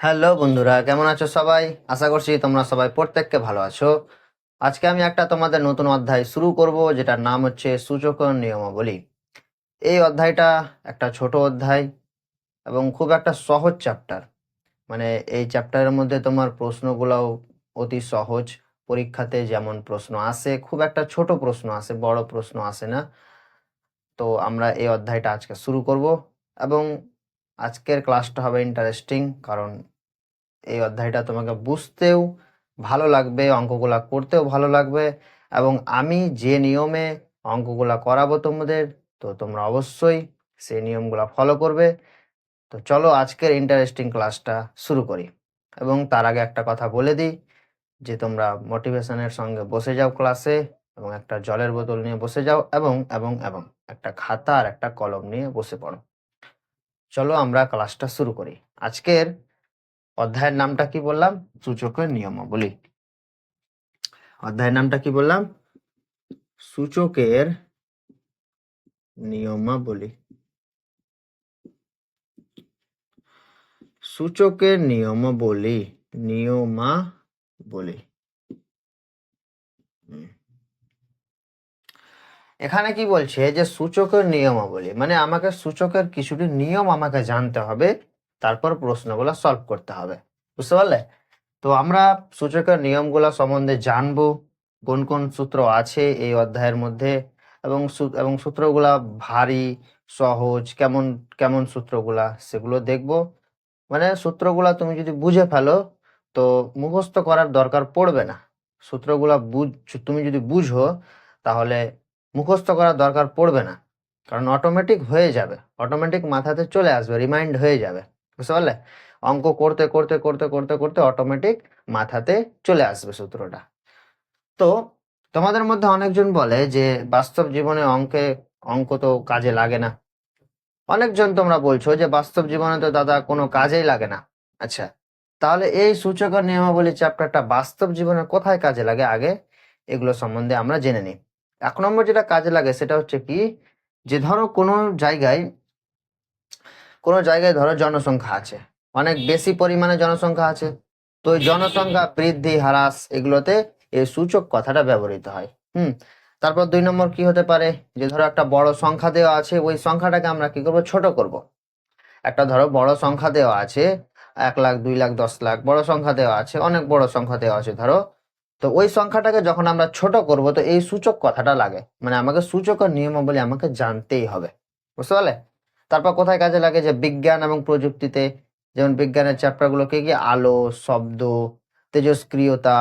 Hello বন্ধুরা, কেমন আছো সবাই? আশা করছি তোমরা সবাই প্রত্যেককে ভালো আছো। আজকে আমি একটা তোমাদের নতুন অধ্যায় শুরু করব, যেটার নাম হচ্ছে সূচক নিয়মাবলী। এই অধ্যায়টা একটা ছোট অধ্যায় এবং খুব একটা সহজ চ্যাপ্টার। মানে এই চ্যাপ্টারের মধ্যে তোমার প্রশ্নগুলোও অতি সহজ। পরীক্ষাতে যেমন প্রশ্ন আসে, খুব একটা ছোট প্রশ্ন আসে, বড় প্রশ্ন আসে না। তো আমরা এই অধ্যায়টা আজকে শুরু করব এবং আজকের ক্লাসটা হবে ইন্টারেস্টিং, কারণ এই অধ্যায়টা তোমাকে বুঝতেও ভালো লাগবে, অঙ্কগুলা করতেও ভালো লাগবে এবং আমি যে নিয়মে অঙ্কগুলা করাবো তোমাদের, তো তোমরা অবশ্যই সেই নিয়মগুলা ফলো করবে। তো চলো আজকের ইন্টারেস্টিং ক্লাসটা শুরু করি। এবং তার আগে একটা কথা বলে দিই যে তোমরা মোটিভেশনের সঙ্গে বসে যাও ক্লাসে, এবং একটা জলের বোতল নিয়ে বসে যাও এবং এবং এবং একটা খাতা আর একটা কলম নিয়ে বসে পড়ো। চলো আমরা ক্লাসটা শুরু করি। আজকের অধ্যায়ের নামটা কি বললাম? সূচকের নিয়মাবলী। অধ্যায়ের নামটা কি বললাম? সূচকের নিয়মাবলী। সূচকের নিয়মাবলী। নিয়মাবলী। হুম। এখানে কি বলছে যে সূচকের নিয়মাবলী, মানে আমাকে সূচকের কিছুটি নিয়ম আমাকে জানতে হবে, তারপর প্রশ্নগুলো সলভ করতে হবে। বুঝতে পারলে? তো আমরা সূচকের নিয়মগুলো সম্বন্ধে জানবো, কোন কোন সূত্র আছে এই অধ্যায়ের মধ্যে, এবং সূত্রগুলা ভারী, সহজ, কেমন কেমন সূত্রগুলা সেগুলো দেখবো। মানে সূত্রগুলা তুমি যদি বুঝে ফেলো তো মুখস্থ করার দরকার পড়বে না। সূত্রগুলা তুমি যদি বুঝো তাহলে মুখস্থ করার দরকার পড়বে না, কারণ অটোমেটিক হয়ে যাবে, অটোমেটিক মাথাতে চলে আসবে, রিমাইন্ড হয়ে যাবে। বুঝতে পারলে? অঙ্ক করতে করতে করতে করতে করতে অটোমেটিক মাথাতে চলে আসবে সূত্রটা। তো তোমাদের মধ্যে অনেকজন বলে যে বাস্তব জীবনে অঙ্ক তো কাজে লাগে না। অনেকজন তোমরা বলছো যে বাস্তব জীবনে তো দাদা কোনো কাজেই লাগে না। আচ্ছা, তাহলে এই সূচকের নিয়মাবলী চ্যাপ্টারটা বাস্তব জীবনে কোথায় কাজে লাগে, আগে এগুলো সম্বন্ধে আমরা জেনে নিই। 1 নম্বর যেটা কাজে লাগে সেটা হচ্ছে কি, যে ধরো কোনো জায়গায় ধরো জনসংখ্যা আছে, অনেক বেশি পরিমাণে জনসংখ্যা আছে। তো এই জনসংখ্যা বৃদ্ধি হ্রাস এগুলোতে এই সূচক কথাটা ব্যবহৃত হয়। তারপর 2 নম্বর কি হতে পারে, যে ধরো একটা বড় সংখ্যা দেওয়া আছে, ওই সংখ্যাটাকে আমরা কি করব, ছোট করব। একটা ধরো বড় সংখ্যা দেওয়া আছে, 1 লাখ, 2 লাখ, 10 লাখ, বড় সংখ্যা দেওয়া আছে, অনেক বড় সংখ্যা দেওয়া আছে ধরো। তো ওই সংখ্যাটাকে যখন আমরা ছোট করব, তো এই সূচক কথাটা লাগে, মানে আমাকে সূচকের নিয়মাবলী আমাকে জানতেই হবে। বুঝতে পারলে? তারপর কোথায় কাজে লাগে, যে বিজ্ঞান এবং প্রযুক্তিতে, যেমন বিজ্ঞানের চ্যাপ্টারগুলো কি কি, আলো, শব্দ, তেজস্ক্রিয়তা,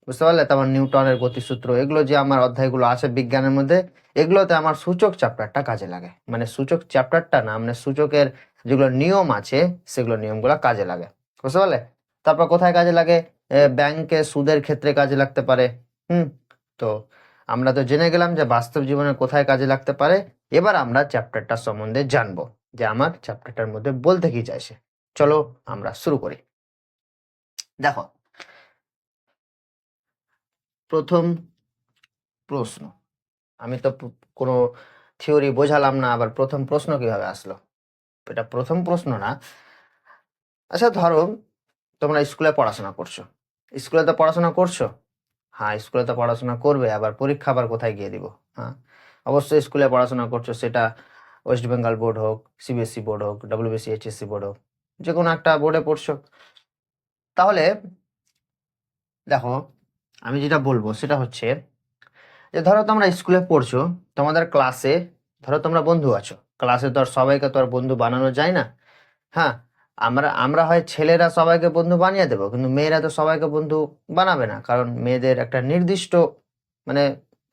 বুঝতে পারলে? তারপর নিউটনের গতিসূত্র, এগুলো যে আমার অধ্যায়গুলো আছে বিজ্ঞানের মধ্যে, এগুলোতে আমার সূচক চ্যাপ্টারটা কাজে লাগে। মানে সূচক চ্যাপ্টারটা না, মানে সূচকের যেগুলো নিয়ম আছে সেগুলো নিয়মগুলো কাজে লাগে। বুঝতে পারলে? তারপর কোথায় কাজে লাগে, ব্যাংকে সুদের ক্ষেত্রে কাজে লাগতে পারে। তো আমরা তো জেনে গেলাম যে বাস্তব জীবনে কোথায় কাজে লাগতে পারে। এবার আমরা চ্যাপ্টারটা সম্বন্ধে জানবো, যে আমার চ্যাপ্টারটার মধ্যে বলতে কি চাইছে। চলো আমরা শুরু করি। দেখো, প্রথম প্রশ্ন, আমি তো কোনো থিওরি বোঝালাম না, আবার প্রথম প্রশ্ন কিভাবে আসলো? এটা প্রথম প্রশ্ন না। আচ্ছা ধরো তোমরা স্কুলে পড়াশোনা করছো, স্কুলে তো পড়াশোনা করছো। হ্যাঁ, স্কুলে তো পড়াশোনা করবে, আবার পরীক্ষা আবার কোথায় গিয়ে দিব? হ্যাঁ, অবশ্যই স্কুলে পড়াশোনা করছো, সেটা ওয়েস্ট বেঙ্গল বোর্ড হোক, সিবিএসসি বোর্ড হোক, ডব্লিউবিসি, এইচএসসি বোর্ড হোক, যে কোনো একটা বোর্ডে পড়ছো। তাহলে দেখো, আমি যেটা বলবো সেটা হচ্ছে, যে ধরো তোমরা স্কুলে পড়ছো, তোমাদের ক্লাসে ধরো তোমরা বন্ধু আছো, ক্লাসে তো আর সবাইকে তো আর বন্ধু বানানো যায় না। হ্যাঁ, আমরা আমরা হয় ছেলেরা সবাইকে বন্ধু বানিয়ে দেবো, কিন্তু মেয়েরা তো সবাইকে বন্ধু বানাবে না, কারণ মেয়েদের একটা নির্দিষ্ট, মানে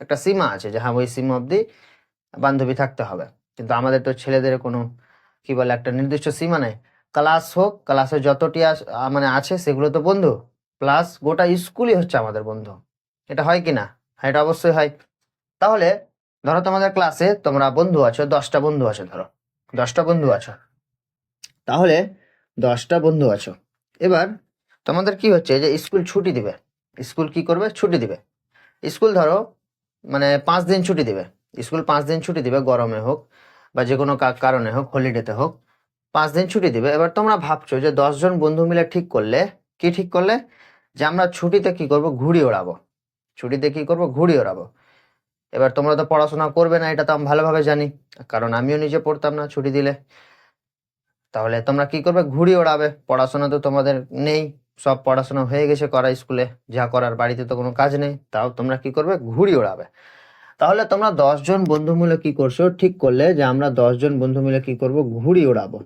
একটা সীমা আছে, যে হ্যাঁ ওই সীমা অবধি বান্ধবী থাকতে হবে। কিন্তু আমাদের তো ছেলেদের কোনো, কি বলে, একটা নির্দিষ্ট সীমা নেই। ক্লাস হোক, ক্লাসে যতটি মানে আছে সেগুলো তো বন্ধু, প্লাস গোটা স্কুলই হচ্ছে আমাদের বন্ধু। এটা হয় কি না? হ্যাঁ, এটা অবশ্যই হয়। তাহলে ধরো তোমাদের ক্লাসে তোমরা বন্ধু আছো, 10টা বন্ধু আছো, ধরো 10টা বন্ধু আছো। তাহলে 10টা বন্ধু আছো, এবার তোমাদের কি হচ্ছে, যে স্কুল ছুটি দিবে। স্কুল কি করবে? ছুটি দিবে। স্কুল ধরো মানে 5 দিন ছুটি দিবে। স্কুল 5 দিন ছুটি দিবে, গরমে হোক বা যে কোনো কারণে হোক, হলিডেতে হোক। 5 দিন ছুটি দিবে। এবার তোমরা ভাবছো যে 10 জন বন্ধু মিলে ঠিক করলে যে আমরা ছুটিতে কি করব, ঘুড়ি ওড়াবো। ছুটিতে কি করব, ঘুড়ি ওড়াবো। এবার তোমরা তো পড়াশোনা করবে না, এটা তো আমি ভালোভাবে জানি, কারণ আমিও নিজে পড়তাম না ছুটি দিলে। তাহলে তোমরা কি করবে, ঘুড়ি ওড়াবে। পড়াশোনা তো তোমাদের নেই, সব পড়াশোনা হয়ে গেছে করা স্কুলে, যা করার বাড়িতে তো কোনো কাজ নেই, তাও তোমরা কি করবে, ঘুড়ি ওড়াবে। তাহলে তোমরা 10 জন বন্ধু মিলে কি করছো, ঠিক করলে যে আমরা 10 জন বন্ধু মিলে কি করব, ঘুড়ি ওড়াবো।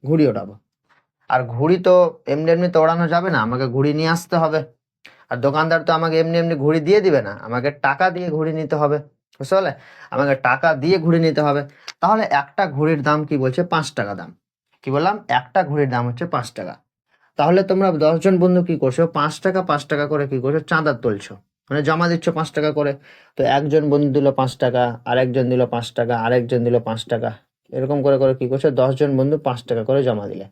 ঘুড়ি ওড়াবো। আর ঘুড়ি তো এমনি এমনি তো ওড়ানো যাবে না, আমাকে ঘুড়ি নিয়ে আসতে হবে। আর দোকানদার তো আমাকে এমনি এমনি ঘুড়ি দিয়ে দিবে না, আমাকে টাকা দিয়ে ঘুড়ি নিতে হবে, বুঝতে পারলে? আমাকে টাকা দিয়ে ঘুড়ি নিতে হবে। তাহলে একটা ঘুড়ির দাম কি বলছে, 5 টাকা দাম। কি বললাম, একটা ঘুড়ির দাম হচ্ছে 5 টাকা। তাহলে তোমরা 10 জন বন্ধু কি করছো, 5 টাকা 5 টাকা করে কি করছো, চাঁদা তুলছো, মানে জমা দিচ্ছ 5 টাকা করে। তো একজন বন্ধু দিল 5 টাকা, আরেকজন দিল 5 টাকা, আরেকজন দিল 5 টাকা, এরকম করে করে কি করছো, 10 জন বন্ধু 5 টাকা করে জমা দিলে।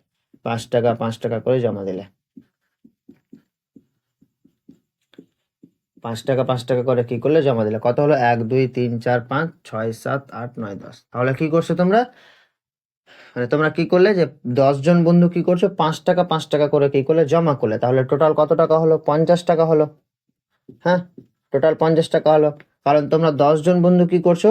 5 টাকা 5 টাকা করে জমা দিলে। 5 টাকা 5 টাকা করে কি করলে, জমা দিলে। কত হলো, 1 2 3 4 5 6 7 8 9 10। তাহলে কি করছো তোমরা, মানে তোমরা কি করলে যে 10 জন বন্ধু কি করছো, 5 টাকা 5 টাকা করে কি করলে, জমা করলে। তাহলে টোটাল কত টাকা হলো, 50 টাকা হলো। হ্যাঁ, টোটাল 50 টাকা হলো। কারণ তোমরা 10 জন বন্ধু কি করছো,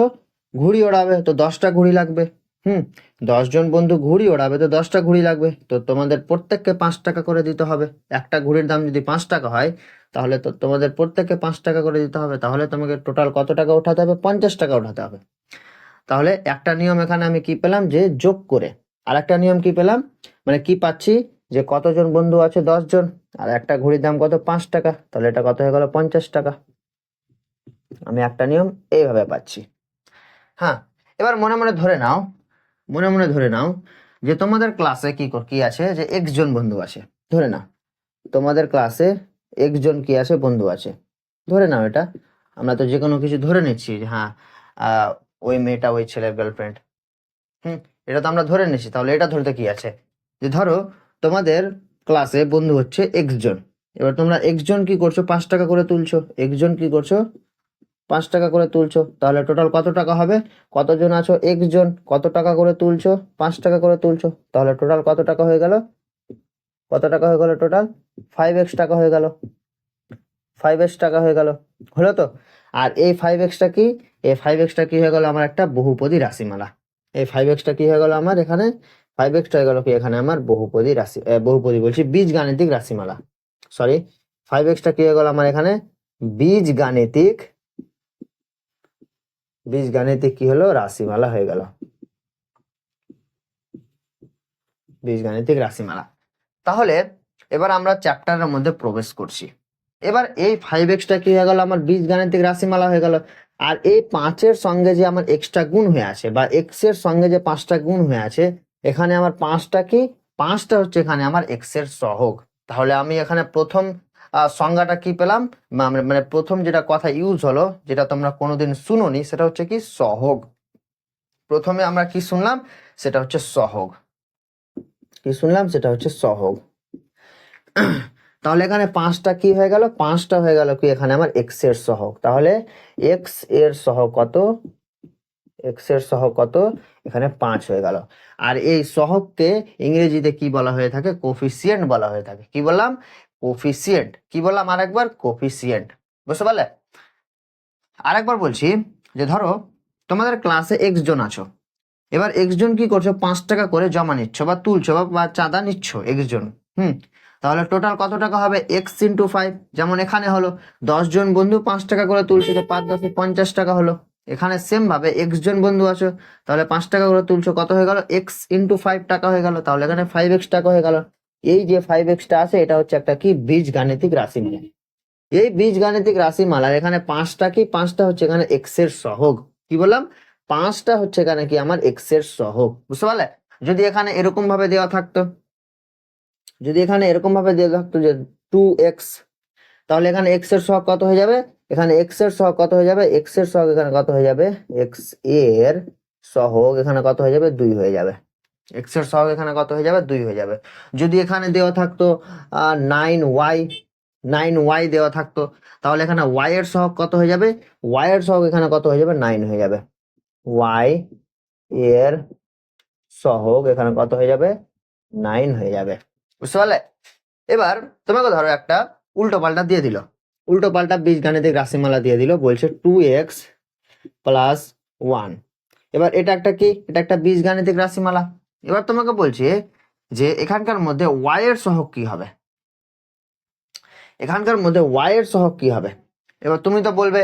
ঘুড়ি ওড়াবে, তো 10টা ঘুড়ি লাগবে। হুম, 10 জন বন্ধু ঘুড়ি ওড়াবে, তো 10টা ঘুড়ি লাগবে। তো তোমাদের প্রত্যেককে 5 টাকা করে দিতে হবে। একটা ঘুড়ির দাম যদি 5 টাকা হয়, তাহলে তো তোমাদের প্রত্যেককে 5 টাকা করে দিতে হবে। তাহলে তোমাকে টোটাল কত টাকা উঠাতে হবে, 50 টাকা উঠাতে হবে। তাহলে একটা নিয়ম এখানে আমি কি পেলাম, যে যোগ করে। আর একটা নিয়ম কি পেলাম, মানে কি পাচ্ছি, যে কতজন বন্ধু আছে, 10 জন, আর একটা ঘুড়ির দাম কত, 5 টাকা, তাহলে এটা কত হয়ে গেল, 50 টাকা। আমি একটা নিয়ম এইভাবে পাচ্ছি। হ্যাঁ, এবার মনে মনে ধরে নাও, মনে মনে ধরে নাও যে তোমাদের ক্লাসে কি আছে, যে এক্স জন বন্ধু আছে। ধরে নাও তোমাদের ক্লাসে এক্স জন কি আছে, বন্ধু আছে। ধরে নাও এটা, আমরা তো যে কোনো কিছু ধরে নিচ্ছি যে হ্যাঁ, ওই মেয়েটা ওই ছেলের গার্লফ্রেন্ড। হুম, এটা তো আমরা ধরে নিচ্ছি। তাহলে এটা ধরতে কি আছে, যে ধরো তোমাদের ক্লাসে বন্ধু হচ্ছে এক্স জন। এবার তোমরা এক্স জন কি করছো, 5 টাকা করে তুলছো। এক্স জন কি করছো, 5 টাকা করে তুলছো। তাহলে টোটাল কত টাকা হবে, কতজন আছো, এক্স জন, কত টাকা করে তুলছো, 5 টাকা করে তুলছো। তাহলে টোটাল কত টাকা হয়ে গেল, কত টাকা হয়ে গেল, টোটাল 5x টাকা হয়ে গেল। 5x টাকা হয়ে গেল, হলো তো? আর এই 5x কি, এই 5x কি হয়ে গেল, আমার একটা বহুপদী রাশিমালা। এই 5x কি হয়ে গেল আমার এখানে, 5x হয়ে গেল কি এখানে আমার বহুপদী রাশি, বহুপদী বলছি, বীজগাণিতিক রাশিমালা। সরি, 5x কি হয়ে গেল আমার এখানে, বীজগাণিতিক, বীজগাণিতিক কি হলো, রাশিমালা হয়ে গেল। বীজগাণিতিক রাশিমালা। তাহলে এবার আমরা চ্যাপ্টারের মধ্যে প্রবেশ করছি। এবার এই 5x কি হয়ে গেল, আমার বীজগাণিতিক রাশিমালা হয়ে গেল। আর এই 5-এর সঙ্গে যে আমার এক্সট্রা গুণ হয়ে আছে, বা এক্স এর সঙ্গে যে 5টা গুণ হয়ে আছে, এখানে আমার 5টা কি, 5টা হচ্ছে এখানে আমার এক্স এর সহগ। তাহলে আমি এখানে প্রথম সংজ্ঞাটা কি পেলাম, মানে প্রথম যেটা কথা ইউজ হলো, যেটা তোমরা কোনোদিন শুনোনি, সেটা হচ্ছে কি, সহগ। প্রথমে আমরা কি শুনলাম, সেটা হচ্ছে সহগ। কি শুনলাম, সেটা হচ্ছে সহগ। তাহলে এখানে 5টা কি হয়ে গেল, 5টা হয়ে গেল কি এখানে আমার এক্স এর সহগ। তাহলে এক্স এর সহগ কত, এক্স এর সহগ কত, এখানে 5 হয়ে গেল। আর এই সহগকে ইংরেজিতে কি বলা হয়ে থাকে, কোফিসিয়েন্ট বলা হয়ে থাকে। কি বললাম, কোফিসিয়েন্ট। কি বললাম আরেকবার, কোফিসিয়েন্ট। বুঝতে পারলে? আরেকবার বলছি, যে ধরো তোমাদের ক্লাসে এক্স জন আছো। এবার এক্স জন কি করছো, 5 টাকা করে জমা নিচ্ছ বা তুলছো বা চাঁদা নিচ্ছ এক্স জন। হুম, তাহলে টোটাল কত টাকা হবে, এক্স ইন্টু 5। যেমন এখানে হলো 10 জন বন্ধু 5 টাকা করে তুলছে, তো 5×10 50 টাকা হলো। এখানে সেম ভাবে এক্স জন বন্ধু আছো, তাহলে 5 টাকা করে তুলছো, কত হয়ে গেল, এক্স ইন্টু 5 টাকা হয়ে গেল। তাহলে এখানে 5x টাকা হয়ে গেল। এই যে 5x আছে, এটা হচ্ছে একটা কি, বীজগাণিতিক রাশিমালা। এই বীজগাণিতিক রাশিমালার এখানে 5টা কি, 5টা হচ্ছে এখানে এক্স এর সহগ। কি বললাম, 5টা হচ্ছে এখানে কি, আমার এক্স এর সহগ। বুঝতে পারলে? যদি এখানে এরকম ভাবে দেওয়া থাকতো, যদি এখানে এরকম ভাবে দেওয়া থাকতো যে 2x, তাহলে এখানে এক্স এর সহগ কত হয়ে যাবে, এখানে এক্স এর সহগ কত হয়ে যাবে, এক্স এর সহগ এখানে কত হয়ে যাবে, এক্স এর সহগ এখানে কত হয়ে যাবে, 2 হয়ে যাবে। এক্স এর সহগ এখানে কত হয়ে যাবে, 2 হয়ে যাবে। যদি এখানে দেওয়া থাকতো 9y, 9y দেওয়া থাকতো, তাহলে এখানে y এর সহগ কত হয়ে যাবে, y এর সহগ এখানে কত হয়ে যাবে, 9 হয়ে যাবে। y এর সহগ এখানে কত হয়ে যাবে 9 হয়ে যাবে, বুঝতে পারলে? এবার তোমাকে ধরো একটা উল্টো পাল্টা দিয়ে দিল, উল্টো পাল্টা বীজগাণিতিক রাশিমালা দিয়ে দিল, বলছে 2x প্লাস 1। এবার এটা একটা কি, এটা একটা বীজগাণিতিক রাশিমালা। এবার তোমাকে বলছে যে এখানকার মধ্যে y এর সহগ কি হবে, এখানকার মধ্যে y এর সহগ কি হবে। এবার তুমি তো বলবে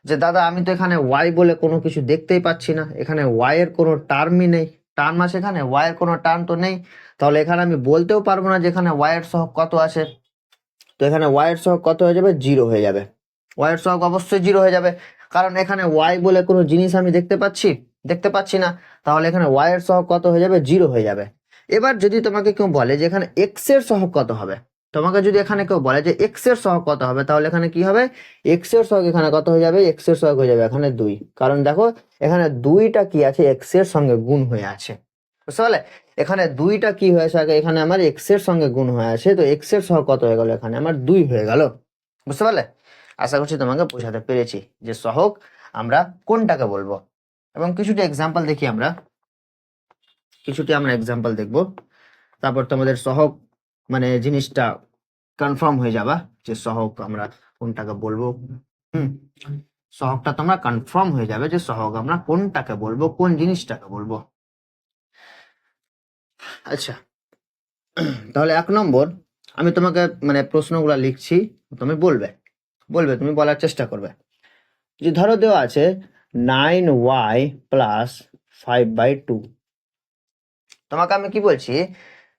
যে দাদা আমি তো এখানে y বলে কোনো কিছু দেখতেই পাচ্ছি না, এখানে y এর কোনো টার্মই নেই, টার্ম আছে এখানে, y এর কোনো টার্ম তো নেই, তাহলে এখানে আমি বলতেও পারবো না যে এখানে y এর সহগ কত আছে। তো এখানে y এর সহগ কত হয়ে যাবে, 0 হয়ে যাবে। y এর সহগ অবশ্যই 0 হয়ে যাবে, কারণ এখানে y বলে কোনো জিনিস আমি দেখতে পাচ্ছি না, তাহলে এখানে y এর সহগ কত হয়ে যাবে, 0 হয়ে যাবে। এবার যদি তোমাকে কেউ বলে যে এখানে x এর সহগ কত হবে, তোমাকে যদি এখানে কেউ বলে যে x এর সহগ কত হবে, তাহলে এখানে কি হবে, x এর সহগ এখানে কত হয়ে যাবে, x এর সহগ হয়ে যাবে এখানে 2, কারণ দেখো এখানে 2টা কি আছে, x এর সঙ্গে গুণ হয়ে আছে, বুঝতে পারলে? এখানে 2টা কি হয়েছে আগে, এখানে আমার x এর সঙ্গে গুণ হয়ে আছে, তো x এর সহগ কত হয়ে গেল, এখানে আমার 2 হয়ে গেল, বুঝতে পারলে? আশা করছি তোমাকে বোঝাতে পেরেছি যে সহগ আমরা কোনটাকে বলবো। এবং কিছুটা এক্সাম্পল দেখি আমরা, এক্সাম্পল দেখবো, তারপর তোমাদের সহগ মানে জিনিসটা কনফার্ম হয়ে যাবা যে সহগ আমরা কোনটাকে বলবো। সহগটা তোমরা কনফার্ম হয়ে যাবে যে সহগ আমরা কোনটাকে বলবো, কোন জিনিসটাকে বলবো। আচ্ছা, তাহলে 1 নম্বর আমি তোমাকে মানে প্রশ্নগুলো লিখছি, তুমি তুমি বলার চেষ্টা করবে। যে ধরো দেওয়া আছে 9y প্লাস 5/2, তোমাকে আমি কি বলছি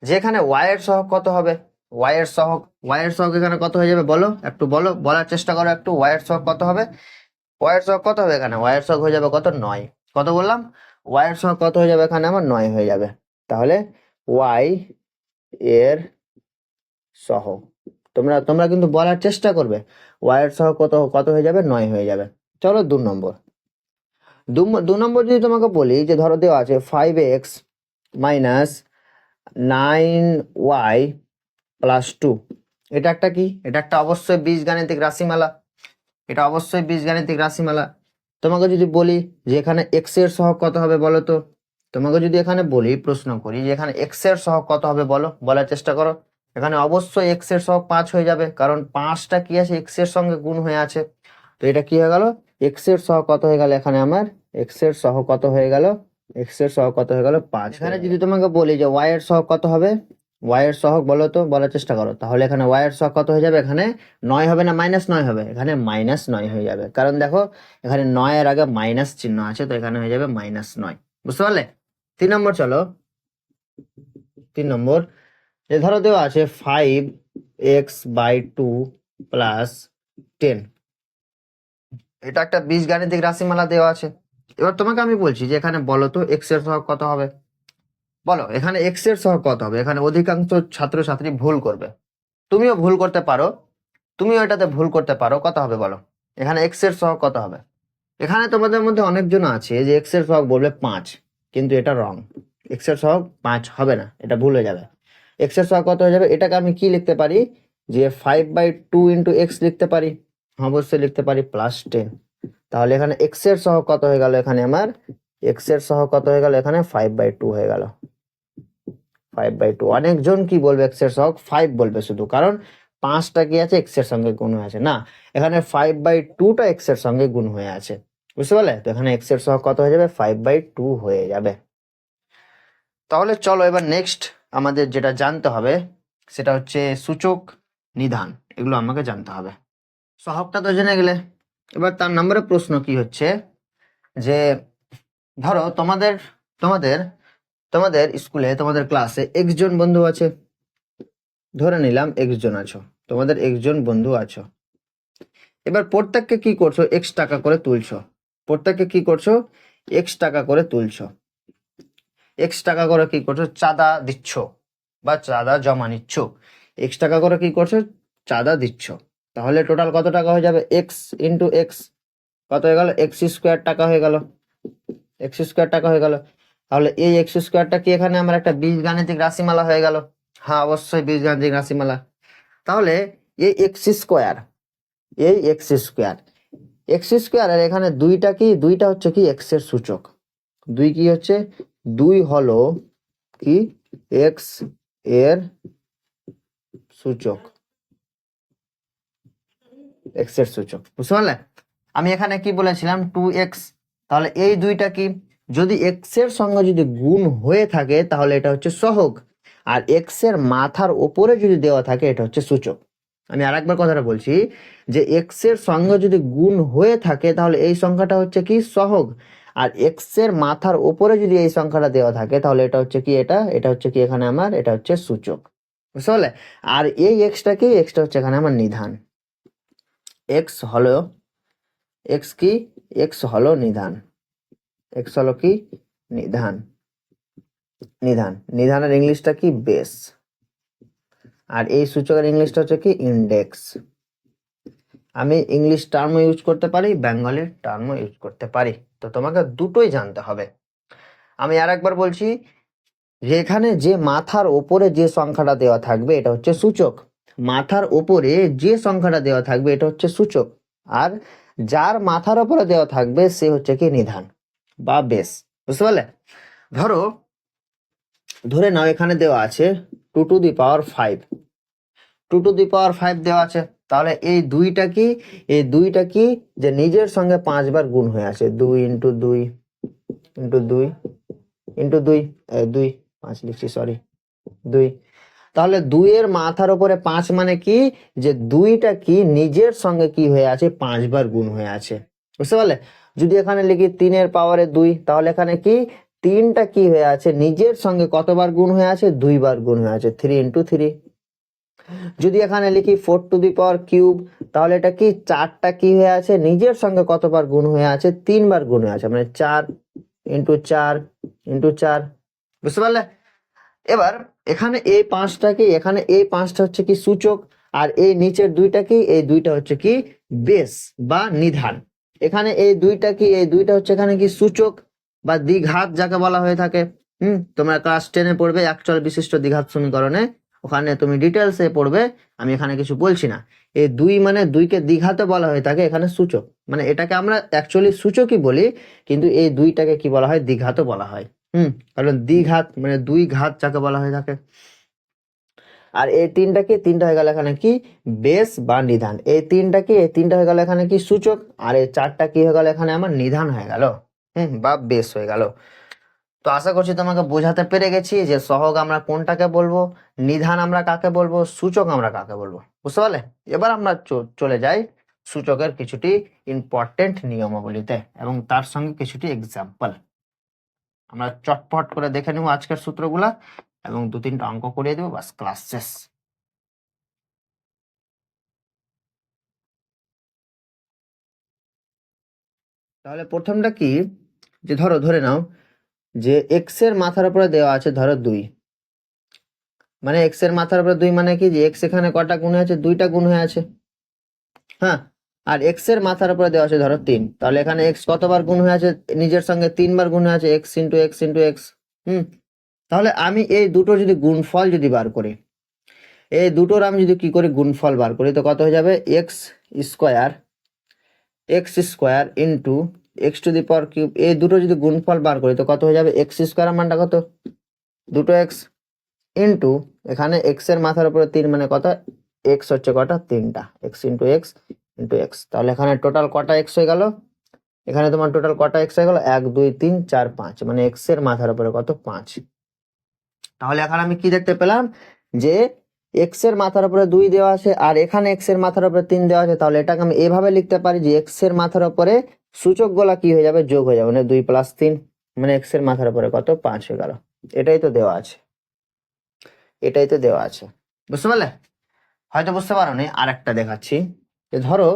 যে এখানে y এর সহগ কত হবে, y এর সহগ এখানে কত হয়ে যাবে বলো, একটু বলো, বলার চেষ্টা করো একটু, y এর সহগ কত হবে, এখানে y এর সহগ হয়ে যাবে কত, 9। কত বললাম, y এর সহগ কত হয়ে যাবে এখানে আমার 9 হয়ে যাবে, তাহলে y এর সহগ, তোমরা কিন্তু বলার চেষ্টা করবে, y এর সহগ কত হয়ে যাবে, 9 হয়ে যাবে। চলো 2 নম্বর, 2 নম্বর যদি তোমাকে বলি যে ধরো দেওয়া আছে 5x মাইনাস 9y প্লাস 2, এটা একটা কি, এটা একটা অবশ্যই বীজগাণিতিক রাশিমালা, এটা অবশ্যই বীজগাণিতিক রাশিমালা। তোমাকে যদি বলি যে এখানে x এর সহগ কত হবে বলো তো, তোমাকে যদি এখানে বলি, প্রশ্ন করি যে এখানে x এর সহগ কত হবে বলো, বলার চেষ্টা করো। এখানে অবশ্যই x এর সহগ 5 হয়ে যাবে, কারণ 5টা কি আছে, x এর সঙ্গে গুণ হয়ে আছে। তো এটা কি হয়ে গেল, x এর সহগ কত হয়ে গেল, এখানে আমার x এর সহগ কত হয়ে গেল, x এর সহগ কত হয়ে গেল 5। এখানে যদি তোমাকে বলি যে y এর সহগ কত হবে, y এর সহগ বলো তো, বলার চেষ্টা করো, তাহলে এখানে y এর সহগ কত হয়ে যাবে, এখানে 9 হবে না -9 হবে, এখানে -9 হয়ে যাবে, কারণ দেখো এখানে 9 এর আগে মাইনাস চিহ্ন আছে, তো এখানে হয়ে যাবে -9, বুঝতে পারলে? 3 নম্বর, চলো 3 নম্বর, যে ধরো দেওয়া আছে 5x/2 প্লাস 10, এটা একটা বীজগাণিতিক রাশিমালা দেওয়া আছে। এবার তোমাকে আমি বলছি যে এখানে বলো তো x এর সহগ কত হবে, বলো এখানে x এর সহগ কত হবে। এখানে অধিকাংশ ছাত্রছাত্রী ভুল করবে, তুমিও ভুল করতে পারো, এটাতে ভুল করতে পারো, কত হবে বলো, এখানে x এর সহগ কত হবে। এখানে তোমাদের মধ্যে অনেকজন আছে যে x এর সহগ বলবে 5, কিন্তু এটা রং, x এর সহগ 5 হবে না, এটা ভুল হয়ে যাবে। x এর সহগ কত হয়ে যাবে, এটাকে আমি কি লিখতে পারি, যে 5/2 ইন্টু x লিখতে পারি, অবশ্যই লিখতে পারি +10। তাহলে এখানে x এর সহগ কত হয়ে গেল, এখানে আমার x এর সহগ কত হয়ে গেল, এখানে 5/2 হয়ে গেল, 5/2। অনেকজন কি বলবে, x এর সহগ 5 বলবে শুধু, কারণ 5টা কি আছে, x এর সঙ্গে গুণ হয়ে আছে, না এখানে 5/2টা x এর সঙ্গে গুণ হয়ে আছে, বুঝতে পারলে? তো এখানে x এর সহগ কত হয়ে যাবে, 5/2 হয়ে যাবে। তাহলে চলো এবার নেক্সট আমাদের যেটা জানতে হবে সেটা হচ্ছে সূচক, নিধান, এগুলো আমাকে জানতে হবে। সহগটা তো জেনে গেলে, এবার তার নম্বরে প্রশ্ন কি হচ্ছে যে ধরো তোমাদের তোমাদের তোমাদের স্কুলে, তোমাদের ক্লাসে x জন বন্ধু আছে, ধরে নিলাম x জন আছো, তোমাদের x জন বন্ধু আছো। এবার প্রত্যেককে কি করছো, x টাকা করে তুলছো, প্রত্যেককে কি করছো, x টাকা করে তুলছো, x টাকা করে কি করছো, চাঁদা দিচ্ছ বা চাঁদা জমা নিচ্ছ, x টাকা করে কি করছো, চাঁদা দিচ্ছ। তাহলে টোটাল কত টাকা হয়ে যাবে, x ইন্টু x, কত হয়ে গেল, x² টাকা হয়ে গেল, x² টাকা হয়ে গেল। তাহলে এই x²টা কি এখানে আমার একটা বীজগাণিতিক রাশিমালা হয়ে গেল, হ্যাঁ অবশ্যই বীজগাণিতিক রাশিমালা। তাহলে এই x² এর এখানে দুইটা হচ্ছে কি x এর সূচক, 2 কি হচ্ছে, 2 হলো কি এক্স এর সূচক, এক্স এর সূচক, বুঝতে পারলে? আমি এখানে কি বলেছিলাম 2x, তাহলে এই দুইটা কি, যদি এক্স এর সঙ্গে যদি গুণ হয়ে থাকে তাহলে এটা হচ্ছে সহগ, আর এক্স এর মাথার ওপরে যদি দেওয়া থাকে এটা হচ্ছে সূচক। আমি আরেকবার কথাটা বলছি, যে এক্স এর সঙ্গে যদি গুণ হয়ে থাকে তাহলে এই সংখ্যাটা হচ্ছে কি সহগ, আর এক্স এর মাথার ওপরে যদি এই সংখ্যাটা দেওয়া থাকে তাহলে এটা হচ্ছে কি, এটা হচ্ছে কি এখানে আমার, এটা হচ্ছে সূচক, বুঝতে পারলে? আর এই এক্সটা কি, এক্সটা হচ্ছে এখানে আমার নিধান। এক্স হলো, এক্স কি, এক্স হলো নিধান, এক্স হলো কি নিধান, নিধানের ইংলিশটা কি বেস, আর এই সূচকের ইংলিশটা হচ্ছে কি ইন্ডেক্স। আমি ইংলিশ টার্মও ইউজ করতে পারি, বেঙ্গলি টার্মও ইউজ করতে পারি, তো তোমাকে দুটোই জানতে হবে। আমি আর একবার বলছি, যে এখানে যে মাথার ওপরে যে সংখ্যাটা দেওয়া থাকবে এটা হচ্ছে সূচক, মাথার ওপরে যে সংখ্যাটা দেওয়া থাকবে এটা হচ্ছে সূচক, আর যার মাথার ওপরে দেওয়া থাকবে সে হচ্ছে কি নিধান বা বেস, বুঝতে পারলে? ধরে নাও এখানে দেওয়া আছে 2^5, 2^5 দেওয়া আছে, তাহলে এই দুইটা কি, এই দুইটা কি, যে নিজের সঙ্গে 5 বার গুণ হয়ে আছে, 2 ইন্টু 2 ইন্টু 2 ইন্টু 2, 2 5 লিখছি, সরি 2, তাহলে 2 এর মাথার উপরে 5 মানে কি, যে দুইটা কি নিজের সঙ্গে কি হয়ে আছে, 5 বার গুণ হয়ে আছে, বুঝতে পারলে? যদি এখানে লিখি 3 এর পাওয়ারে 2, তাহলে এখানে কি তিনটা কি হয়ে আছে, নিজের সঙ্গে কতবার গুণ হয়ে আছে, 2 বার গুণ হয়ে আছে, 3 ইন্টু 3। যদি এখানে লিখি 4^3, তাহলে এটা কি চারটা কি হয়ে আছে, নিজের সঙ্গে কতবার গুণ হয়ে আছে, 3 বার গুণ হয়ে আছে, মানে 4 ইন্টু 4 ইন্টু 4, বুঝতে পারলে? এবার এখানে এই পাঁচটা কি, এখানে এই পাঁচটা হচ্ছে কি সূচক, আর এই নিচের দুইটা কি, এই দুইটা হচ্ছে কি বেস বা নিধান। এখানে এই দুইটা কি, এই দুইটা হচ্ছে এখানে কি সূচক বা দ্বিঘাত যাকে বলা হয়ে থাকে। তোমরা ক্লাস 10-এ পড়বে একচল বিশিষ্ট দ্বিঘাত সমীকরণে, ওখানে তুমি ডিটেলসে পড়বে, আমি এখানে কিছু বলছি না। এই দুই মানে দুইকে দ্বিঘাতে বলা হয়ে থাকে, এখানে সূচক, মানে এটাকে আমরা অ্যাকচুয়ালি সূচকই বলি, কিন্তু এই দুইটাকে কি বলা হয়, দ্বিঘাতও বলা হয়। কারণ দ্বিঘাত মানে দুই ঘাত যাকে বলা হয়ে থাকে। আর এই তিনটা কি, তিনটা হয়ে গেল এখানে কি বেস বা নিধান, এই তিনটা কি, এই তিনটা হয়ে গেল এখানে কি সূচক, আর এই চারটা কি হয়ে গেল এখানে আমার নিধান হয়ে গেল, বা বেস হয়ে গেল। তো আশা করছি তোমাকে বোঝাতে পেরে গেছি যে সহগ আমরা কোনটাকে বলবো, নিধান আমরা কাকে বলবো, সূচক আমরা কাকে বলবো, বুঝতে পারলে? এবার আমরা চলে যাই সূচকের কিছুটি ইম্পর্টেন্ট নিয়মাবলীতে এবং তার সঙ্গে কিছুটি এক্সাম্পল। আমরা চটপট করে দেখে নেব আজকের সূত্রগুলা এবং 2-3টা অঙ্ক করিয়ে দেবো, বাস ক্লাস শেষ। তাহলে প্রথমটা কি, যে ধরে নাও যে এক্স এর মাথার উপরে দেওয়া আছে ধরো 2, মানে এক্স এর মাথার উপরে 2 মানে কি, যে এক্স এখানে কটা গুণ হয়ে আছে, 2টা গুণ হয়ে আছে, হ্যাঁ। আর এক্স এর মাথার উপরে দেওয়া আছে ধরো 3, তাহলে এখানে এক্স কতবার গুণ হয়ে আছে, নিজের সঙ্গে 3 বার গুণ হয়ে আছে, x into x into x. তাহলে আমি এই দুটো যদি গুণফল যদি বার করি, এই দুটোর আমি যদি কি করি গুণফল বার করি, তো কত হয়ে যাবে, এক্স স্কোয়ার ইন্টু x^3, এই দুটো যদি গুণফল বার করি তো কত হয়ে যাবে, এক্স স্কোয়ার মানটা কত, দুটো এক্স ইন্টু এখানে এক্স এর মাথার উপরে 3 মানে কত, এক্স হচ্ছে কটা, 3টা, x into x into x. তাহলে এখানে টোটাল কটা এক্স হয়ে গেল, এখানে তোমার টোটাল কটা এক্স হয়ে গেল, 1 2 3 4 5, মানে এক্স এর মাথার উপরে কত, 5। তাহলে এখন আমি কি দেখতে পেলাম, যে এক্স এর মাথার উপরে 2 দেওয়া আছে আর এখানে এক্স এর মাথার উপরে 3 দেওয়া আছে, তাহলে এটাকে আমি এভাবে লিখতে পারি যে এক্স এর মাথার উপরে সূচক গুলা কি হয়ে যাবে, যোগ হয়ে যাবে, মানে 2 + 3, মানে এক্স এর মাথার উপরে কত, 5 হয়ে গেল। এটাই তো দেওয়া আছে, এটাই তো দেওয়া আছে, বুঝতে পারলে? হয়তো বুঝতে পারোনি, আর একটা দেখাচ্ছি, যে ধরো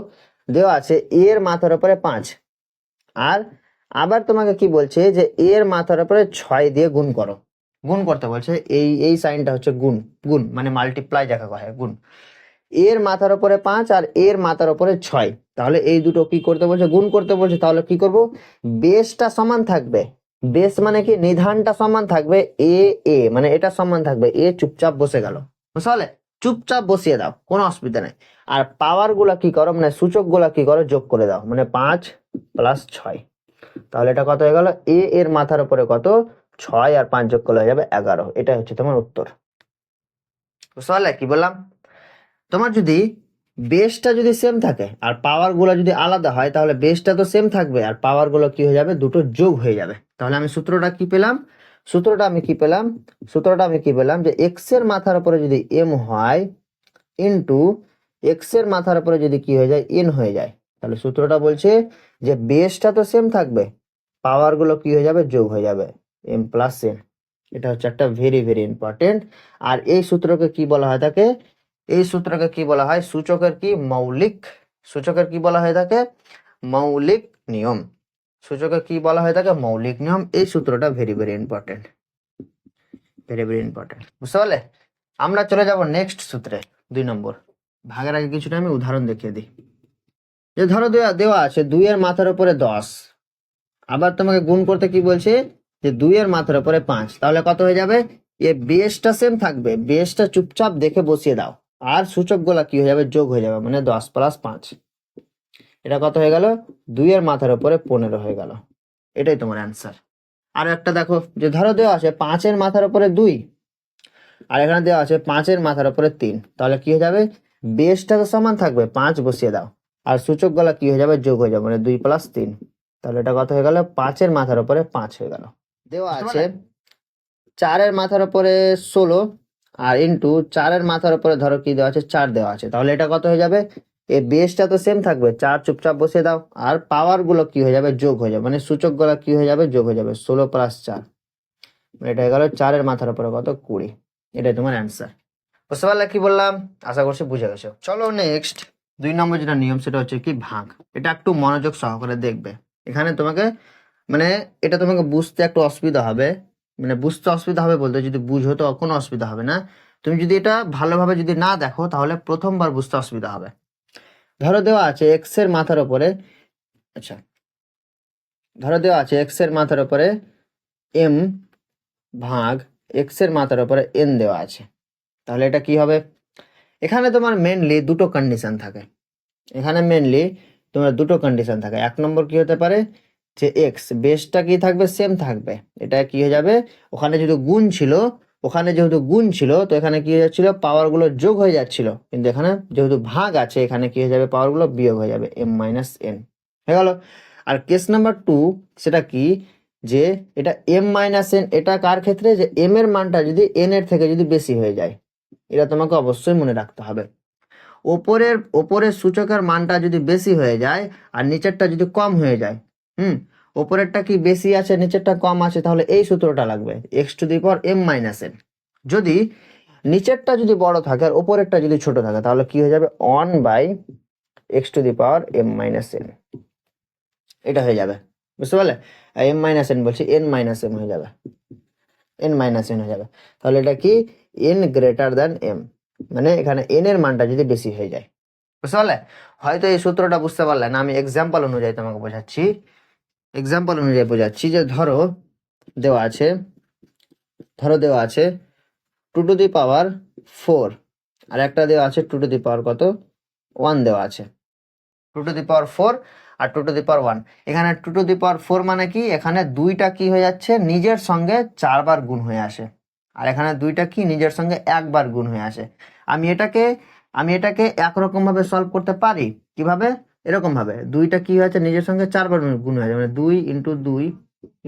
দেওয়া আছে এ এর মাথার উপরে 5, আর আবার তোমাকে কি বলছে, যে এ এর মাথার উপরে 6 দিয়ে গুণ করো, গুণ করতে বলছে, এই সাইনটা হচ্ছে গুণ, গুণ মানে মাল্টিপ্লাই যাকে কয় গুণ। এর মাথার উপরে 5 আর এর মাথার উপরে 6, তাহলে এই দুটো কি করতে বলছে, গুণ করতে বলছে। তাহলে কি করব, বেসটা সমান থাকবে, বেস মানে কি নিধানটা সমান থাকবে, এ মানে এটা সমান থাকবে, এ চুপচাপ বসে গেল, বুঝলে? চুপচাপ বসিয়ে দাও, কোনো অসুবিধা নেই। আর পাওয়ার গুলা কি করো, মানে সূচক গুলা কি করো, যোগ করে দাও, মানে 5 + 6, তাহলে এটা কত হয়ে গেল, এ এর মাথার উপরে কত, 6 আর 5 যোগ করলে হয়ে যাবে 11। এটা হচ্ছে তোমার উত্তর। বুঝতে পারলে কি বললাম? তোমার যদি বেসটা যদি সেম থাকে আর পাওয়ার গুলো যদি আলাদা হয়, তাহলে বেসটা তো সেম থাকবে আর পাওয়ার গুলো কি হয়ে যাবে, দুটো যোগ হয়ে যাবে। তাহলে আমি সূত্রটা কি পেলাম? সূত্রটা আমি কি পেলাম যে এক্স এর মাথার উপরে যদি এম হয় ইন্টু এক্স এর মাথার উপরে যদি কি হয়ে যায়, এন হয়ে যায়, তাহলে সূত্রটা বলছে যে বেসটা তো সেম থাকবে, পাওয়ার গুলো কি হয়ে যাবে, যোগ হয়ে যাবে, এম প্লাস এন। এটা হচ্ছে একটা ভেরি ভেরি ইম্পর্টেন্ট। আর এই সূত্রকে কি বলা হয় থাকে? এই সূত্রকে কি বলা হয়? সূচকের কি বলা হয়ে থাকে? মৌলিক নিয়ম। সূচকে কি বলা হয়ে থাকে? মৌলিক নিয়ম। এই সূত্রটা ভেরি ভেরি ইম্পর্টেন্ট, বুঝতে পারলে? আমরা চলে যাব নেক্সট সূত্রে, 2 নম্বর। ভাগের আগে কিছুটা আমি উদাহরণ দেখিয়ে দিই। যে ধরো দেওয়া আছে 2 এর মাথার উপরে 10, আবার তোমাকে গুণ করতে কি বলছে, যে 2 এর মাথার উপরে 5, তাহলে কত হয়ে যাবে? এ বেসটা সেম থাকবে, বেসটা চুপচাপ দেখে বসিয়ে দাও, আর সূচক গুলা কি হয়ে যাবে, যোগ হয়ে যাবে, মানে 10 প্লাস 5। এটা কত হয়ে গেল? 2 এর মাথার উপরে 15 হয়ে গেল। এটাই তোমার অ্যান্সার। আর একটা দেখো, যে ধরো দেওয়া আছে 5 এর মাথার উপরে 2, আর এখানে দেওয়া আছে 5 এর মাথার উপরে 3, তাহলে কি হয়ে যাবে, বেসটা তো সমান থাকবে, 5 বসিয়ে দাও, আর সূচক গুলা কি হয়ে যাবে, যোগ হয়ে যাবে, মানে 2 প্লাস 3। তাহলে এটা কত হয়ে গেল, 5 এর মাথার উপরে 5 হয়ে গেল। দেওয়া আছে 4 এর মাথার উপরে 16, আর ইন্টু 4 এর মাথার উপরে ধরো কি দেওয়া আছে, 4 দেওয়া আছে, তাহলে এটা কত হয়ে যাবে, এই বেসটা তো সেম থাকবে, 4 চুপচাপ বসিয়ে দাও, আর পাওয়ার গুলো কি হয়ে যাবে, যোগ হয়ে যাবে, মানে সূচক গুলো কি হয়ে যাবে, যোগ হয়ে যাবে, 16 প্লাস 4, এটা হয়ে গেল 4 এর মাথার উপরে কত, 20। এটাই তোমার অ্যান্সার। বুঝতে পারলে কি বললাম? আশা করছি বুঝে গেছো। চলো নেক্সট 2 নম্বর যেটা নিয়ম, সেটা হচ্ছে কি ভাগ। এটা একটু মনোযোগ সহকারে দেখবে। এখানে তোমাকে মানে এটা তোমাকে বুঝতে একটু অসুবিধা হবে, মানে বুঝতে অসুবিধা হবে বলতে, যদি বুঝো তো কোনো অসুবিধা হবে না। তুমি যদি এটা ভালোভাবে যদি না দেখো, তাহলে প্রথমবার বুঝতে অসুবিধা হবে। ধরো দেওয়া আছে এক্স এর মাথার উপরে, আচ্ছা ধরো দেওয়া আছে এক্স এর মাথার উপরে এম ভাগ এক্স এর মাথার উপরে এন দেওয়া আছে, তাহলে এটা কি হবে? এখানে তোমার মেনলি দুটো কন্ডিশন থাকে। এক নম্বর কি হতে পারে, যে এক্স বেসটা কি থাকবে, সেম থাকবে, এটা কি হয়ে যাবে, ওখানে যেহেতু গুণ ছিল তো এখানে কি হয়ে যাচ্ছিল, পাওয়ার গুলো যোগ হয়ে যাচ্ছিল, কিন্তু এখানে যেহেতু ভাগ আছে, এখানে কি হয়ে যাবে, পাওয়ার গুলো বিয়োগ হয়ে যাবে, এম মাইনাস এন হয়ে গেল। আর কেস নাম্বার 2, সেটা কি, যে এটা এম মাইনাস এন, এটা কার ক্ষেত্রে, যে এম এর মানটা যদি এন এর থেকে যদি বেশি হয়ে যায়। এটা তোমাকে অবশ্যই মনে রাখতে হবে। ওপরের সূচকের মানটা যদি বেশি হয়ে যায় আর নিচেরটা যদি কম হয়ে যায়, ওপরেরটা কি বেশি আছে, নিচেরটা কম আছে, তাহলে এই সূত্রটা লাগবে, X to the power M minus N. যদি নিচেরটা যদি বড় থাকে আর ওপরেরটা যদি ছোট থাকে, তাহলে কি হয়ে যাবে, 1 by x to the power M minus N. এটা হয়ে যাবে, বুঝতে পারলে? এম মাইনাস এন বলছি, এন মাইনাস এম হয়ে যাবে, তাহলে এটা কি, এন গ্রেটার দেন এম, মানে এখানে এন এর মানটা যদি বেশি হয়ে যায়। বুঝতে পারলে? হয়তো এই সূত্রটা বুঝতে পারলে না, আমি এক্সাম্পল অনুযায়ী তোমাকে বোঝাচ্ছি। যে ধরো দেওয়া আছে 2 টু দি পাওয়ার 4, আর একটা দেওয়া আছে 2 টু দি পাওয়ার কত, 1 দেওয়া আছে। 2 to the power 4 R 2 to the পাওয়ার 1। এখানে 2 টু দি পাওয়ার 4 মানে কি, এখানে দুইটা কি হয়ে যাচ্ছে, নিজের সঙ্গে 4 বার গুণ হয়ে আসে, আর এখানে দুইটা কি নিজের সঙ্গে 1 বার গুণ হয়ে আসে। আমি এটাকে একরকম ভাবে সলভ করতে পারি, কিভাবে, এরকম ভাবে, দুইটা কি হয়েছে, নিজের সঙ্গে 4 বার গুণ হয়ে যাবে, মানে 2 ইন্টু 2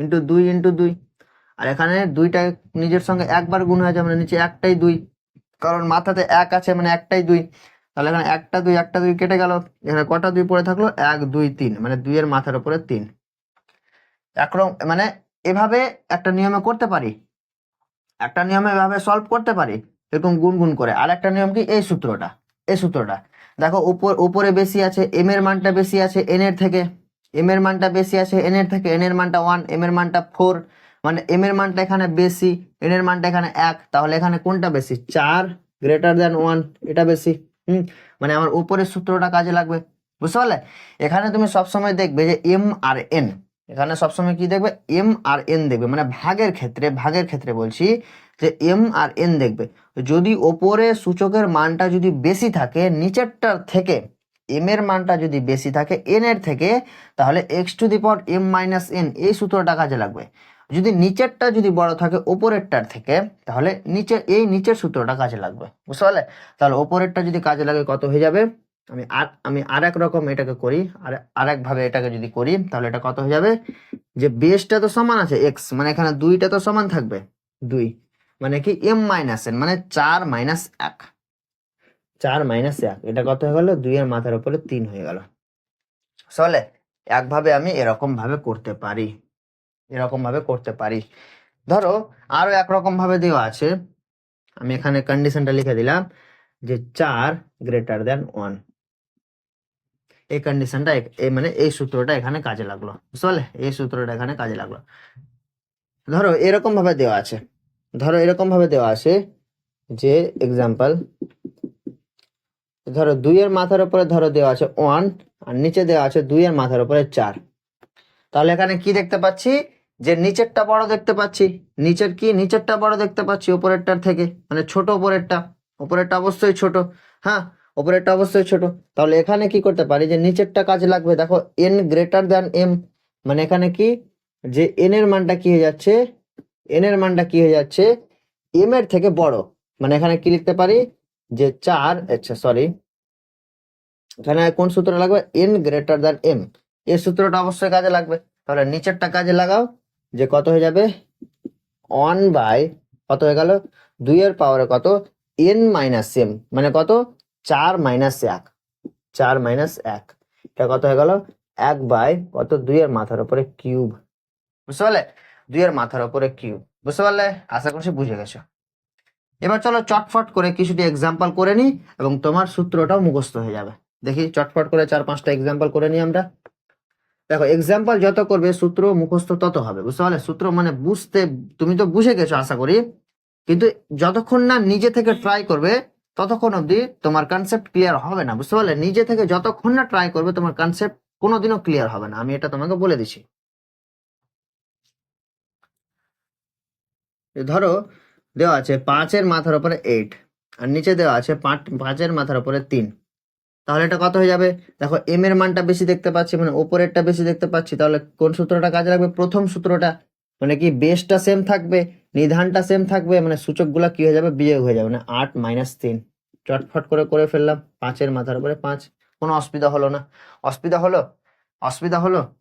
ইন্টু 2 ইন্টু 2, আর এখানে দুইটা নিজের সঙ্গে 1 বার গুণ হয়ে যাবে, মানে নিচে একটাই 2, কারণ মাথাতে 1 আছে, মানে একটাই 2। তাহলে এখানে একটা দুই কেটে গেল, এখানে কটা 2 পড়ে থাকলো, 1 2 3, মানে 2 এর মাথার উপরে 3। একরকম মানে এভাবে একটা নিয়মে করতে পারি, এভাবে সলভ করতে পারি, এরকম গুণ করে। আর একটা নিয়ম কি, এই সূত্রটা দেখো, উপরে বেশি আছে, এম এর মানটা বেশি আছে এন এর থেকে, এন এর মানটা 1, এম এর মানটা 4, মানে এম এর মানটা এখানে বেশি, এন এর মানটা এখানে 1, তাহলে এখানে কোনটা বেশি, 4 গ্রেটার দেন 1, এটা বেশি। মানে আমার উপরের সূত্রটা কাজে লাগবে, বুঝতে পারলে? এখানে তুমি সবসময় দেখবে যে এম আর এন, এখানে সবসময় কি দেখবে, এম আর এন দেখবে, মানে ভাগের ক্ষেত্রে বলছি, যে এম আর এন দেখবে। যদি ওপরে সূচকের মানটা যদি বেশি থাকে নিচেরটার থেকে, এম এর মানটা যদি বেশি থাকে এন এর থেকে, তাহলে X to the power M minus N, এই সূত্রটা কাজে লাগবে। যদি নিচেরটা যদি বড় থাকে ওপরেরটার থেকে, তাহলে নিচের সূত্রটা কাজে লাগবে, বুঝতে পারলে? তাহলে ওপরেরটা যদি কাজে লাগে কত হয়ে যাবে, আমি আর এক রকম এটাকে করি, আর একভাবে এটাকে যদি করি, তাহলে এটা কত হয়ে যাবে, যে বেসটা তো সমান আছে এক্স, মানে এখানে দুইটা তো সমান থাকবে, দুই মানে কি এম মাইনাস এন, মানে 4 - 1, 4 - 1, এটা কত হয়ে গেল, 2 এর মাথার উপরে 3 হয়ে গেল। চলে একভাবে আমি এরকম ভাবে করতে পারি, এরকম ভাবে করতে পারি। ধরো আরো একরকম ভাবে দেওয়া আছে, আমি এখানে কন্ডিশনটা লিখে দিলাম যে 4 > 1, এই কন্ডিশনটা মানে এই সূত্রটা এখানে কাজে লাগলো, বুঝতে পারলে? এই সূত্রটা এখানে কাজে লাগলো। ধরো এরকম ভাবে দেওয়া আছে, ধরো এরকম ভাবে দেওয়া আছে যে এক্সাম্পল, ধরো 2 এর মাথার উপরে ধরো দেওয়া আছে 1, আর নিচে দেওয়া আছে 2 এর মাথার উপরে 4। তাহলে এখানে কি দেখতে পাচ্ছি, যে নিচেরটা বড় দেখতে পাচ্ছি, নিচেরটা বড় দেখতে পাচ্ছি উপরেরটার থেকে, মানে ছোট উপরেরটা, উপরেরটা অবশ্যই ছোট। হ্যাঁ, উপরেরটা অবশ্যই ছোট। তাহলে এখানে কি করতে পারি, যে নিচেরটা কাজে লাগবে, দেখো n > m, মানে এখানে কি, যে n এর মানটা কি হয়ে যাচ্ছে, m এর থেকে বড়, মানে এখানে কি লিখতে পারি, যে 4, আচ্ছা সরি, এখানে কোন সূত্র লাগবে, n > m, এই সূত্রটা অবশ্যই কাজে লাগবে। তাহলে নিচেরটা কাজে লাগাও, যে কত হয়ে যাবে, 1 / কত হয়ে গেল, 2 এর পাওয়ারে কত, n - m, মানে কত, 4 - 1, 4 - 1, এটা কত হয়ে গেল, 1 / কত, 2 এর মাথার উপরে কিউব, বুঝতে পারলে? 2 এর মাথার উপরে কিউব, বুঝতে পারলে? আশা করছি বুঝে গেছো। এবার চলো চটফট করে কিছুটি এক্সাম্পল করে নি, এবং তোমার সূত্রটাও মুখস্থ হয়ে যাবে। দেখি চটফট করে 4-5টা এক্সাম্পল করে নি আমরা। দেখো এক্সাম্পল যত করবে সূত্র মুখস্থ তত হবে, বুঝতে পারলে? সূত্র মানে বুঝতে, তুমি তো বুঝে গেছো আশা করি, কিন্তু যতক্ষণ না নিজে থেকে ট্রাই করবে ততক্ষণ অবধি তোমার কনসেপ্ট ক্লিয়ার হবে না, বুঝতে পারলে? নিজে থেকে যতক্ষণ না ট্রাই করবে তোমার কনসেপ্ট কোনোদিনও ক্লিয়ার হবে না, আমি এটা তোমাকে বলে দিচ্ছি। ধরো দেওয়া আছে 5 এর মাথার উপরে 8, আর নিচে দেওয়া আছে 5 এর মাথার উপরে 3। তাহলে এটা কত হয়ে যাবে, দেখো এম এর মানটা বেশি দেখতে পাচ্ছি, মানে উপরেরটা বেশি দেখতে পাচ্ছি, তাহলে কোন সূত্রটা কাজে লাগবে, প্রথম সূত্রটা, মানে কি বেসটা সেম থাকবে, নিধানটা সেম থাকবে, মানে সূচকগুলা কি হয়ে যাবে, বিয়োগ হয়ে যাবে, মানে 8 - 3। চটফট করে ফেললাম, 5 এর মাথার উপরে 5, কোনো অসুবিধা হলো না, অসুবিধা হলো,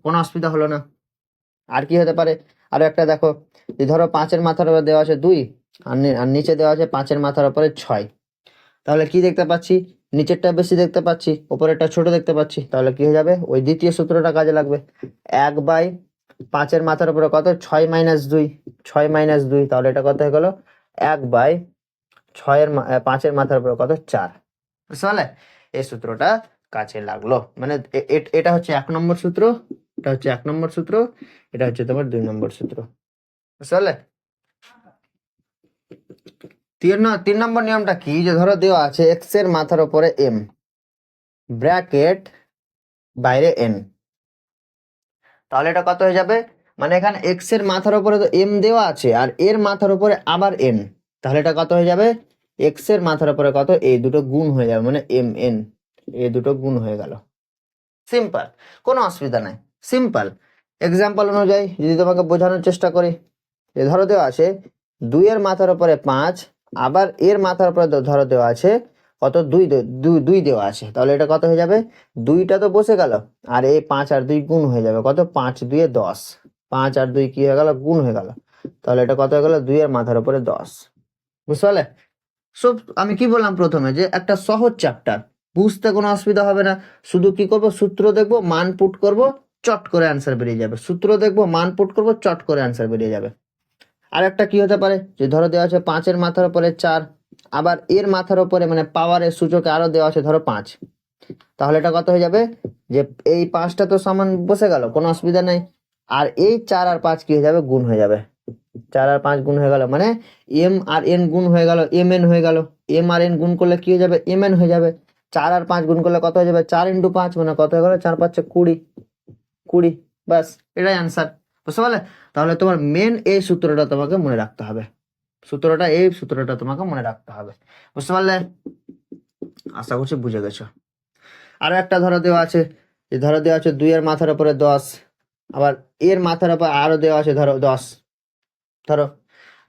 কোনো অসুবিধা হলো না। আর কি হতে পারে, আরো একটা দেখো, যে ধরো 5 এর মাথার উপরে দেওয়া আছে 2, আর নিচে দেওয়া আছে 5 এর মাথার উপরে 6। তাহলে কি দেখতে পাচ্ছি, নিচেরটা বেশি দেখতে পাচ্ছি, উপরেরটা ছোট দেখতে পাচ্ছি, তাহলে কি হয়ে যাবে, ওই দ্বিতীয় সূত্রটা কাজে লাগবে। 1/5 এর মাথার উপরে কত, 6 - 2, 6 - 2, তাহলে এটা কত হয়ে গেল, 1/5 এর মাথার উপরে কত, 4, বুঝতে পারলে? এই সূত্রটা কাজে লাগলো, মানে এটা হচ্ছে 1 নম্বর সূত্র, এটা হচ্ছে 1 নম্বর সূত্র, এটা হচ্ছে তোমার 2 নম্বর সূত্র, বুঝতে পারলে? 3 নম্বর নিয়মটা কি, যে ধরো দেওয়া আছে x এর মাথার উপরে m, ব্র্যাকেট বাইরে n, তাহলে এটা কত হয়ে যাবে, মানে এখানে x এর মাথার উপরে তো m দেওয়া আছে, আর এর মাথার উপরে আবার n, তাহলে এটা কত হয়ে যাবে, x এর মাথার উপরে কত, এই দুটো গুণ হয়ে যাবে, মানে m n, এই দুটো গুণ হয়ে গেল। সিম্পল, কোনো অসুবিধা নাই, সিম্পল। এক্সাম্পল অনুযায়ী যদি তোমাকে বোঝানোর চেষ্টা করি, যে ধরো দেওয়া আছে 2 এর মাথার উপরে 5, আবার এর মাথার উপরে ধরো দেওয়া আছে কত, 2 দেওয়া আছে, তাহলে এটা কত হয়ে যাবে, 2টা তো বসে গেল, আর এই 5 আর 2 গুণ হয়ে যাবে, কত, 5 × 2 = 10, 5 আর 2 কি হয়ে গেল, গুণ হয়ে গেল, তাহলে এটা কত হয়ে গেল, 2 এর মাথার উপরে 10, বুঝতে পারলে? সব আমি কি বললাম প্রথমে, যে একটা সহজ চ্যাপ্টার, বুঝতে কোনো অসুবিধা হবে না, শুধু কি করব, সূত্র দেখবো, মান পুট করব, চট করে অ্যান্সার বেরিয়ে যাবে, সূত্র দেখবো, মান পুট করব, চট করে অ্যান্সার বেরিয়ে যাবে। আর একটা কি হতে পারে, যে ধরো দেওয়া আছে 5 এর মাথার উপরে 4, আবার এর মাথার উপরে, মানে পাওয়ারের সূচকে আরো দেওয়া আছে ধরো 5, তাহলে এটা কত হয়ে যাবে, যে এই 5টা তো সমান বসে গেল, কোনো অসুবিধা নেই, আর এই 4 আর 5 কি হয়ে যাবে, গুণ হয়ে যাবে, 4 আর 5 গুণ হয়ে গেল, মানে m আর n গুণ হয়ে গেল, mn হয়ে গেল, m আর n গুণ করলে কি হয়ে যাবে, mn হয়ে যাবে, 4 আর 5 গুণ করলে কত হয়ে যাবে, 4 × 5, মানে কত হয়ে গেল, 4 × 5 = 20, ব্যাস, এটাই অ্যান্সার, বুঝতে পারলে? তাহলে তোমার মেন এই সূত্রটা তোমাকে মনে রাখতে হবে, এই সূত্রটা তোমাকে মনে রাখতে হবে, বুঝতে পারলে? আশা করছি বুঝে গেছো। আরো একটা ধরো দেওয়া আছে, যে ধরো দেওয়া আছে 2 এর মাথার উপরে 10, আবার এর মাথার উপর আরো দেওয়া আছে ধরো 10, ধরো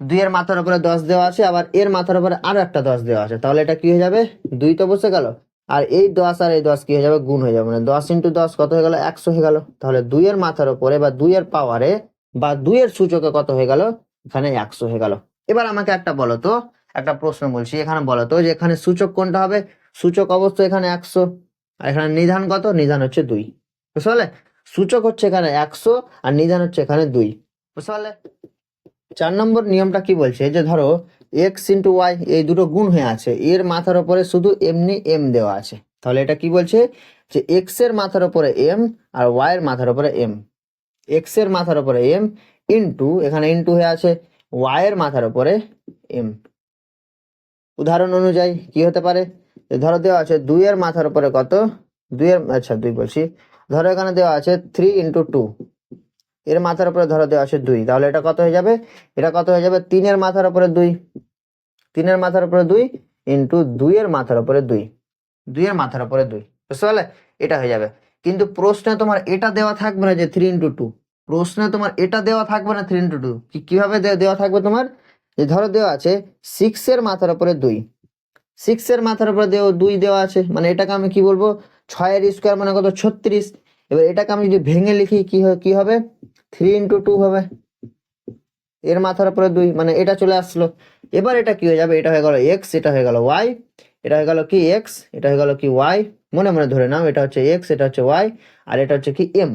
2 এর মাথার উপরে 10 দেওয়া আছে, আবার এর মাথার উপরে আরো একটা 10 দেওয়া আছে, তাহলে এটা কি হয়ে যাবে, 2 তো বসে গেল, আর এই 10 আর এই 10 কি হয়ে যাবে, গুণ হয়ে যাবে, মানে 10 ইন্টু 10 কত হয়ে গেল, 100 হয়ে গেল। তাহলে 2 এর মাথার উপরে বা 2 এর পাওয়ারে বা 2 এর সূচকে কত হয়ে গেল, এখানে 100 হয়ে গেল। এবার আমাকে একটা বলো তো, একটা প্রশ্ন বলছি, এখানে বলো তো যে এখানে সূচক কোনটা হবে, সূচক অবশ্যই এখানে 100, আর এখানে নিধান কত, নিধান হচ্ছে 2, বুঝতে পারলে? সূচক হচ্ছে এখানে 100 আর নিধান হচ্ছে এখানে 2, বুঝতে পারলে? 4 নম্বর নিয়মটা কি বলছে, যে ধরো এক্স ইন্টু ওয়াই এই দুটো গুণ হয়ে আছে, এর মাথার উপরে শুধু এমনি এম দেওয়া আছে, তাহলে এটা কি বলছে, যে এক্স এর মাথার উপরে এম আর ওয়াই এর মাথার উপরে এম, এক্স এর মাথার উপরে এম ইন্টু, এখানে ইন্টু হয়ে আছে, ওয়াই এর মাথার উপরে এম। উদাহরণ অনুযায়ী কি হতে পারে, যে ধরো দেওয়া আছে 2 এর মাথার উপরে কত, 2 এর, আচ্ছা 2 বলছি, ধরো এখানে দেওয়া আছে 3 ইন্টু 2, এর মাথার উপরে ধরো দেওয়া আছে 2, তাহলে এটা কত হয়ে যাবে, এটা কত হয়ে যাবে, 3 এর মাথার উপরে 2, 3 এর মাথার উপরে 2 ইন্টু 2 এর মাথার উপরে 2, 2 এর মাথার উপরে 2, বুঝতে পারলে? এটা হয়ে যাবে। কিন্তু প্রশ্নে তোমার এটা দেওয়া থাকবে না যে 3 ইন্টু 2, প্রশ্নে তোমার এটা দেওয়া থাকবে না 3 ইন্টু 2, কিভাবে দেওয়া থাকবে তোমার, যে ধরো দেওয়া আছে 6 এর মাথার উপরে 2, 6 এর মাথার উপরে 2 দেওয়া আছে, মানে এটাকে আমি কি বলবো, 6 এর স্কোয়ার মানে কত, 36। এবার এটাকে আমি যদি ভেঙে লিখি কি হবে, 3 ইন্টু 2 হবে, এর মাথার উপরে 2, মানে এটা চলে আসলো। এবার এটা কি হয়ে যাবে, এটা হয়ে গেল এক্স, এটা হয়ে গেল ওয়াই, এটা হয়ে গেল কি এক্স, এটা হয়ে গেল কি ওয়াই, মনে মনে ধরে নাও, এটা হচ্ছে এক্স, এটা হচ্ছে ওয়াই, আর এটা হচ্ছে কি এম,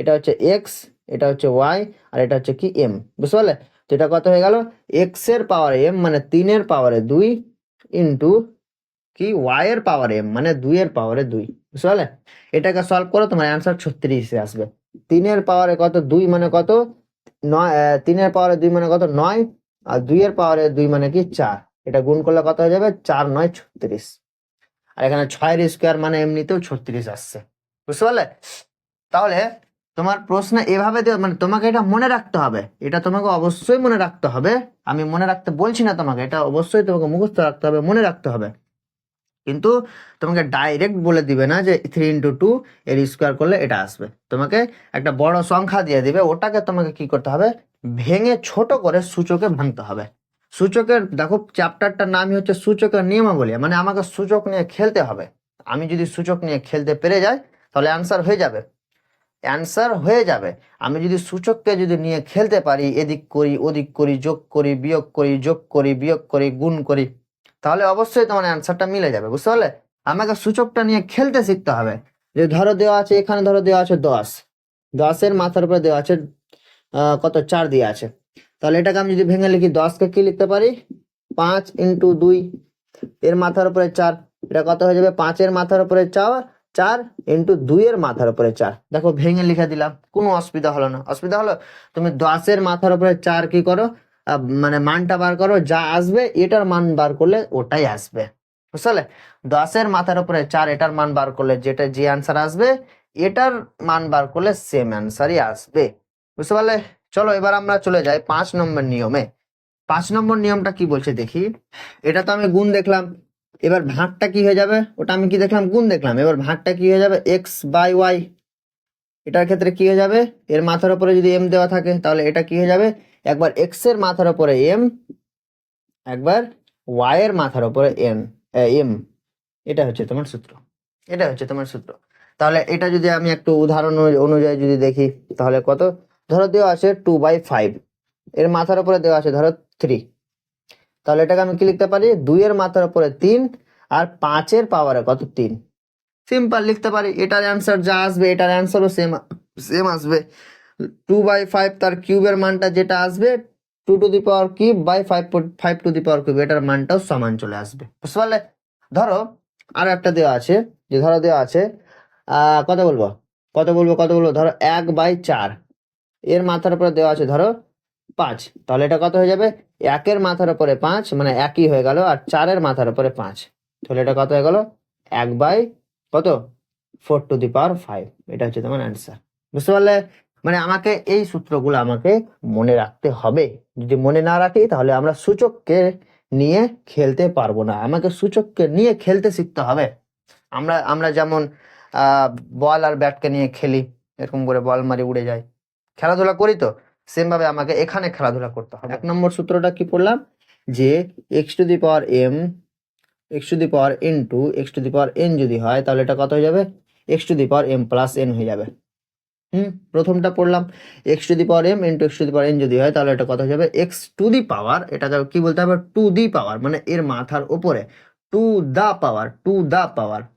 এটা হচ্ছে এক্স, এটা হচ্ছে ওয়াই, আর এটা হচ্ছে কি এম, বুঝতে পারলে? তো এটা কত হয়ে গেল, এক্স এর পাওয়ারে এম মানে 3 এর পাওয়ারে 2 ইন্টু কি ওয়াই এর পাওয়ার এম মানে 2 এর পাওয়ারে 2, বুঝতে পারলে? এটাকে সলভ করো, তোমার অ্যান্সার 36 আসবে। 3 এর পাওয়ারে কত, 2 মানে কত, 9, 3 এর পাওয়ারে 2 মানে কত 9, আর 2 এর পাওয়ারে 2 মানে কি 4, এটা গুণ করলে কত হয়ে যাবে, 4 9 36, আর এখানে 6 এর স্কোয়ার মানে এমনিতেও 36 আসছে, বুঝতে পারলে? তাহলে তোমার প্রশ্ন এভাবে দেওয়া, মানে তোমাকে এটা মনে রাখতে হবে, এটা তোমাকে অবশ্যই মনে রাখতে হবে, আমি মনে রাখতে বলছি না তোমাকে, এটা অবশ্যই তোমাকে মুখস্থ রাখতে হবে, মনে রাখতে হবে, কিন্তু তোমাকে ডাইরেক্ট বলে দিবে না যে 3 ইন্টু 2 এর স্কোয়ার করলে এটা আসবে, তোমাকে একটা বড় সংখ্যা দিয়ে দিবে, ওটাকে তোমাকে কি করতে হবে, ভেঙে ছোট করে সূচকে ভাঙতে হবে। সূচকের দেখো চ্যাপ্টারটার নামই হচ্ছে সূচকের নিয়মাবলী, মানে আমাকে সূচক নিয়ে খেলতে হবে, আমি যদি সূচক নিয়ে খেলতে পেরে যাই তাহলে অ্যান্সার হয়ে যাবে, অ্যান্সার হয়ে যাবে। আমি যদি সূচককে যদি নিয়ে খেলতে পারি, এদিক করি ওদিক করি, যোগ করি বিয়োগ করি, যোগ করি বিয়োগ করি, গুণ করি, তাহলে অবশ্যই তোমার অ্যান্সারটা মিলে যাবে, বুঝতে পারলে? আমাকে সূচকটা নিয়ে খেলতে শিখতে হবে। যে ধরো দেওয়া আছে, এখানে ধরো দেওয়া আছে 10, 10 এর মাথার উপরে দেওয়া আছে কত, 4 দিয়ে আছে, তাহলে এটাকে আমি যদি ভেঙে লিখি, 10কে কি লিখতে পারি, 5 ইন্টু 2, এর মাথার উপরে 4, এটা কত হয়ে যাবে, 5 এর মাথার উপরে 4, 4 ইন্টু 2 এর মাথার উপরে 4, দেখো ভেঙে লিখে দিলাম, কোনো অসুবিধা হলো না, অসুবিধা হলো? তুমি 10 এর মাথার উপরে 4 কি করো, মানে মানটা বার করো, যা আসবে এটার মান বার করলে ওটাই আসবে, বুঝলে? 10 এর মাথার উপরে 4 এটার মান বার করলে যেটা যে অ্যান্সার আসবে, এটার মান বার করলে সেম অ্যান্সারই আসবে, বুঝতে পারলে? চলো এবার আমরা চলে যাই 5 নম্বর নিয়মে। 5 নম্বর নিয়মটা কি বলছে দেখি, এটা তো আমি গুণ দেখলাম, এবার ভাগটা কি হয়ে যাবে, ওটা আমি কি দেখলাম, গুণ দেখলাম, এবার ভাগটা কি হয়ে যাবে, এক্স বাই ওয়াই, এটার ক্ষেত্রে কি হয়ে যাবে, এর মাথার উপরে যদি এম দেওয়া থাকে তাহলে এটা কি হয়ে যাবে, একবার এক্স এর মাথার উপরে এম, একবার ওয়াই এর মাথার উপরে এম, এটা হচ্ছে তোমার সূত্র, এটা হচ্ছে তোমার সূত্র। তাহলে এটা যদি আমি একটু উদাহরণ অনুযায়ী যদি দেখি, তাহলে কত, ধরো দেওয়া আছে 2/5, এর মাথার উপরে দেওয়া আছে ধরো 3, তাহলে এটাকে আমি কি লিখতে পারি, 2 এর মাথার উপরে 3 আর 5 এর পাওয়ারে কত 3, সিম্পল লিখতে পারি, এটার অ্যান্সার যা আসবে এটার অ্যান্সারও সেম সেম আসবে। 2/5 তার কিউবের মানটা যেটা আসবে, 2 to the power cube by 5 to the power cube, এটার মানটাও সমান চলে আসবে, বুঝতে পারলে? ধরো আর একটা দেওয়া আছে, যে ধরো দেওয়া আছে কত বলবো, কত বলবো, ধরো 1/4, এর মাথার উপরে দেওয়া আছে ধরো 5, তাহলে এটা কত হয়ে যাবে, 1 এর মাথার উপরে 5 মানে একই হয়ে গেল, আর 4 এর মাথার উপরে 5, তাহলে এটা কত হয়ে গেল, 1/কত 4 টু দি পাওয়ার 5, এটা হচ্ছে তোমার অ্যান্সার, বুঝতে পারলে? মানে আমাকে এই সূত্রগুলো আমাকে মনে রাখতে হবে, যদি মনে না রাখি তাহলে আমরা সূচককে নিয়ে খেলতে পারবো না, আমাকে সূচককে নিয়ে খেলতে শিখতে হবে। আমরা আমরা যেমন বল আর ব্যাটকে নিয়ে খেলি, এরকম করে বল মারি উড়ে যায়, খেলাধুলা করি তো, সেম ভাবে আমাকে এখানে খেলাধুলা করতে হবে। 1 নম্বর সূত্রটা কি পড়লাম, যে x to the power M X to the power N to X to the power N যদি হয় তাহলে এটা কত হয়ে যাবে, x to the power M plus N হয়ে যাবে। প্রথমটা পড়লাম X to the power M into X to the power N যদি হয় তাহলে এটা কত হয়ে যাবে, এক্স টু দি পাওয়ার, এটাকে কি বলতে হবে, টু দি পাওয়ার, মানে এর মাথার উপরে টু দা পাওয়ার,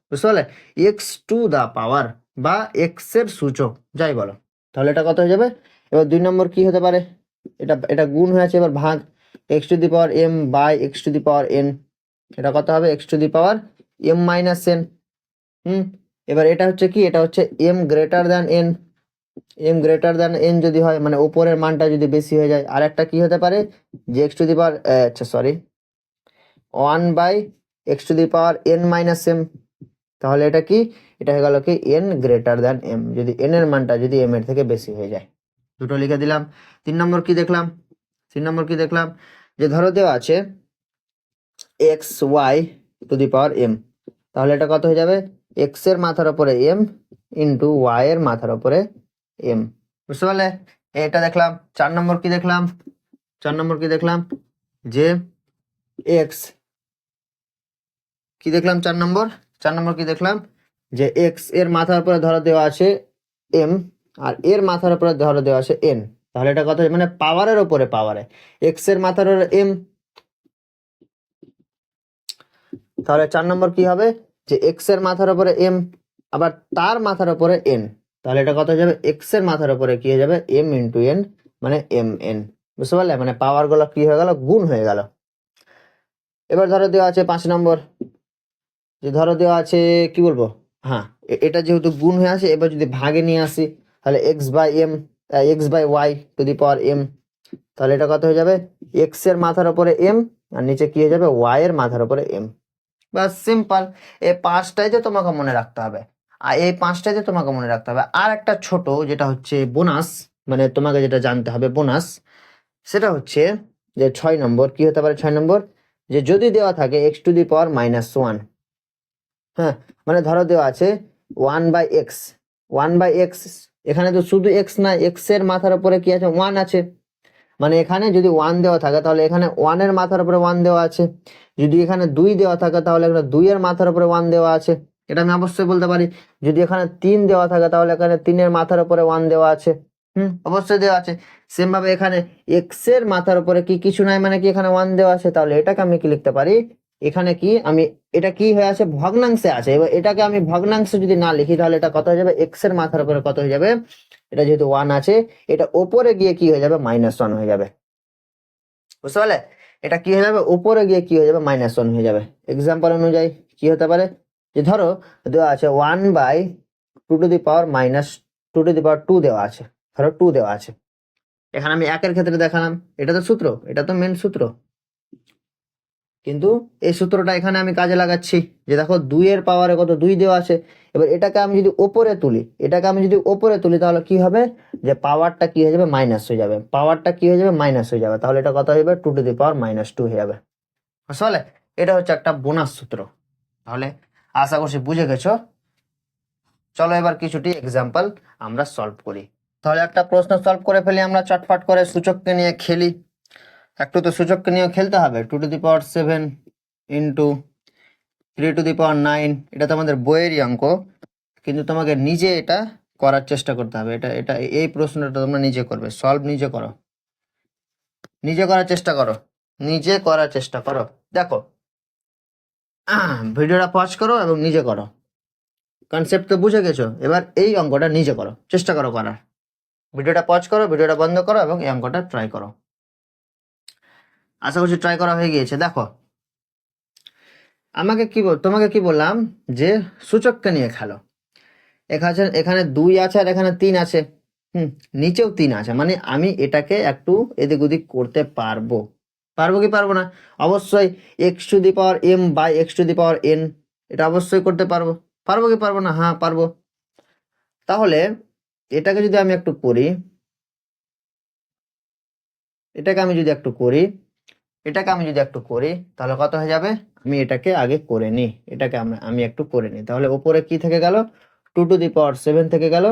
বুঝতে পারলে, এক্স টু দা পাওয়ার বা এক্স এর সূচক যাই বলো, তাহলে এটা কত হয়ে যাবে। এবার 2 নম্বর কি হতে পারে, এটা এটা গুণ হয়ে আছে, এবার ভাগ X to the power M by x to the power N, এটা কত হবে, X to the power M minus N. এবার এটা হচ্ছে কি, এটা হচ্ছে M greater than N, M greater than N যদি হয় মানে উপরের মানটা যদি বেশি হয়ে যায়। আর একটা কি হতে পারে, যে এক্স টু দি পাওয়ার আচ্ছা sorry 1 by x to the power N minus M, তাহলে এটা কি, এটা হয়ে গেল কি এন গ্রেটার দ্যান এম, যদি এন এর মানটা যদি এম এর থেকে বেশি হয়ে যায়। দুটো লিখে দিলাম। 3 নম্বর কি দেখলাম, যে ধরো দেওয়া আছে X Y to the power M, তাহলে এটা কত হয়ে যাবে, এক্স এর মাথার উপরে এম ইন্টু ওয়াই এর মাথার উপরে এম, বুঝতে পারলে। এটা দেখলাম। 4 নম্বর কি দেখলাম, যে এক্স কি দেখলাম, 4 নম্বর কি দেখলাম, যে এক্স এর মাথার উপরে ধরো দেওয়া আছে এম আর এর মাথার উপরে ধরো দেওয়া আছে এন, তাহলে এটা কত, মানে পাওয়ারের উপরে পাওয়ারে এক্স এর মাথার উপরে এম, তাহলে 4 নম্বর কি হবে, যে এক্স এর মাথার উপরে এম আবার তার মাথার উপরে এন, তাহলে এটা কত হয়ে যাবে, এক্স এর মাথার উপরে কি হয়ে যাবে, এম ইন্টু এন, মানে এম এন, বুঝতে পারলে, মানে পাওয়ার গুলো কি হয়ে গেল, গুণ হয়ে গেল। এবার ধরো দেওয়া আছে 5 নম্বর, যে ধরো দেওয়া আছে কি বলবো, হ্যাঁ এটা যেহেতু গুণ হয়ে আছে, এবার যদি ভাগে নিয়ে আসি তাহলে X by Y to the power M, তাহলে এটা কত হয়ে যাবে, এক্স এর মাথার উপরে এম আর নিচে কি হয়ে যাবে, ওয়াই এর মাথার উপরে এম। বাস সিম্পল। এই 5টাই যে তোমাকে মনে রাখতে হবে, আর একটা ছোট যেটা হচ্ছে বোনাস, মানে তোমাকে যেটা জানতে হবে বোনাস, সেটা হচ্ছে যে 6 নম্বর কি হতে পারে, 6 নম্বর, যে যদি দেওয়া থাকে x to the power minus 1, হ্যাঁ মানে ধরো দেওয়া আছে 1 বাই এক্স, এখানে তো শুধু এক্স না, এক্স এর মাথার উপরে কি আছে, 1 আছে, মানে এখানে যদি 1 দেওয়া থাকে তাহলে এখানে 1 এর মাথার উপরে 1 দেওয়া আছে, যদি এখানে 2 দেওয়া থাকে তাহলে এখানে 2 এর মাথার উপরে 1 দেওয়া আছে, এটা আমি অবশ্যই বলতে পারি। যদি এখানে 3 দেওয়া থাকে তাহলে এখানে 3 এর মাথার উপরে 1 দেওয়া আছে, অবশ্যই দেওয়া আছে। সেম ভাবে এখানে এক্স এর মাথার উপরে কি কিছু নাই, মানে কি এখানে 1 দেওয়া আছে, তাহলে এটাকে আমি কি লিখতে পারি, এখানে কি আমি, এটা কি হয়ে আছে, ভগ্নাংশে আছে, এবার এটাকে আমি ভগ্নাংশে যদি না লিখি তাহলে এটা কত হয়ে যাবে, এক্স এর মাথার উপরে কত হয়ে যাবে, এটা যেহেতু 1 আছে এটা ওপরে গিয়ে কি হয়ে যাবে, -1 হয়ে যাবে, বুঝতে পারলে, এটা কি হয়ে যাবে, উপরে গিয়ে কি হয়ে যাবে, -1 হয়ে যাবে। এক্সাম্পল অনুযায়ী কি হতে পারে, যে ধরো দেওয়া আছে 1 by two to the power minus two to the power 2 দেওয়া আছে, ধরো 2 দেওয়া আছে, এখানে আমি একের ক্ষেত্রে দেখালাম, এটা তো সূত্র, এটা তো মেন সূত্র, কিন্তু এই সূত্রটা এখানে আমি কাজে লাগাচ্ছি, যে দেখো 2 এর পাওয়ারে কত, 2 দেওয়া আছে, এবার এটাকে আমি যদি ওপরে তুলি তাহলে কি হবে, যে পাওয়ারটা কি হয়ে যাবে, মাইনাস হয়ে যাবে, তাহলে এটা কত হয়ে যাবে, টু টু দি পাওয়ার -2 হয়ে যাবে, বুঝলে। এটা হচ্ছে একটা বোনাস সূত্র, তাহলে আশা করছি বুঝে গেছো। চলো এবার কিছুটি এক্সাম্পল আমরা সলভ করি। তাহলে একটা প্রশ্ন সলভ করে ফেলি আমরা চটপট করে, সূচককে নিয়ে খেলি, একটু তো সূচককে নিয়ে খেলতে হবে। 2 to the power 7 into 3 to the power 9, এটা তো আমাদের বইয়েরই অঙ্ক, কিন্তু তোমাকে নিজে এটা করার চেষ্টা করতে হবে, এটা এটা এই প্রশ্নটা তোমরা নিজে করবে, সলভ নিজে করো, নিজে করার চেষ্টা করো। দেখো ভিডিওটা পজ করো এবং নিজে করো, কনসেপ্ট তো বুঝে গেছো, এবার এই অঙ্কটা নিজে করো, চেষ্টা করো করার। ভিডিওটা পজ করো, ভিডিওটা বন্ধ করো এবং এই অঙ্কটা ট্রাই করো। আশা করছি ট্রাই করা হয়ে গিয়েছে। দেখো তোমাকে কি বললাম, যে সূচককে নিয়ে খেলো, এখানে 2 আছে আর এখানে 3 আছে, নিচেও 3 আছে, মানে আমি এটাকে একটু এদিক ওদিক করতে পারবো কি পারবো না, অবশ্যই X to the power M by x to the power N, এটা অবশ্যই করতে পারবো কি পারবো না, হ্যাঁ পারবো। তাহলে এটাকে যদি আমি একটু করি, তাহলে কত হয়ে যাবে, আমি এটাকে আগে করে নিই, আমি একটু করে নিই, তাহলে ওপরে কি থেকে গেল, 2 টু দি পাওয়ার 7 থেকে গেল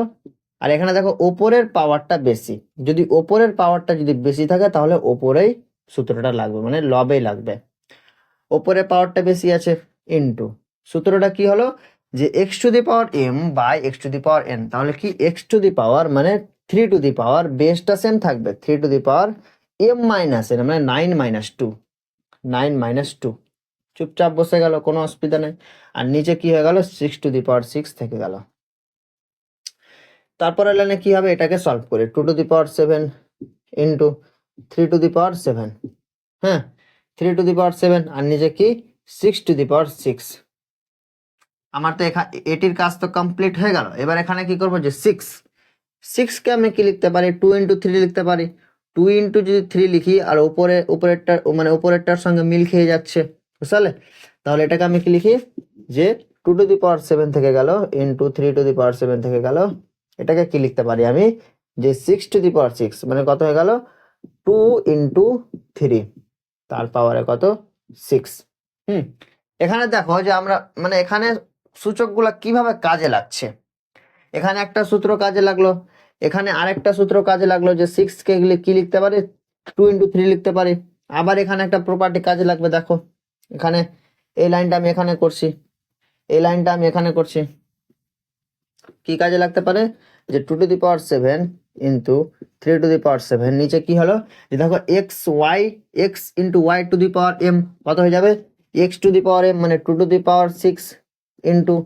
আর এখানে দেখো ওপরের পাওয়ারটা বেশি, যদি ওপরের পাওয়ারটা যদি বেশি থাকে তাহলে ওপরেই সূত্রটা লাগবে, মানে লবেই লাগবে। ওপরের পাওয়ারটা বেশি আছে ইনটু, সূত্রটা কি হলো যে x to the power M by x to the power n, তাহলে কি এক্স টু দি পাওয়ার মানে 3 টু দি পাওয়ার, বেসটা সেম থাকবে 3 to the power M minus n মানে 9 - 2, চুপচাপ বসে গেল, কোনো অসুবিধা নেই। আর নিচে কি হয়ে গেল 6 টু দি পাওয়ার 6 থেকে গেল। তারপরে লাইনে কি হবে, এটাকে সলভ করি, 2 to the power 7 into 3 to the power 7, হ্যাঁ 3 টু দি পাওয়ার 7 আর নিচে কি 6 টু দি পাওয়ার 6। আমার তো এখানে এটির কাজ তো কমপ্লিট হয়ে গেল। এবার এখানে কি করবো যে 6কে আমি কি লিখতে পারি 2 ইন্টু 3 লিখতে পারি। 2 ইন্টু যদি 3 লিখি আর উপরেরটার মানে উপরেরটার সঙ্গে মিল খেয়ে যাচ্ছে, বুঝলে? তাহলে এটাকে আমি কি লিখি যে 2 টু দি পাওয়ার 7 থেকে গেল ইন্টু 3 টু দি পাওয়ার 7 থেকে গেল। এটাকে কি লিখতে পারি আমি যে 6 টু দি পাওয়ার 6 মানে কত হয়ে গেল 2 ইন্টু 3 তার পাওয়ারে কত 6। এখানে দেখো যে আমরা মানে এখানে সূচকগুলা কিভাবে কাজে লাগছে। এখানে একটা সূত্র কাজে লাগলো, এখানে আরেকটা সূত্র কাজে লাগলো যে 6কে কি লিখতে পারি 2 ইন্টু 3 লিখতে পারি। আবার এখানে একটা প্রপার্টি কাজে লাগবে, দেখো এখানে এই লাইনটা আমি এখানে করছি, এই লাইনটা আমি এখানে করছি, কি কাজে লাগতে পারে যে 2 to the power 7 into 3 to the power 7, নিচে কি হলো যে দেখো x into y to the power m কত হয়ে যাবে x to the power m মানে 2 to the power 6 into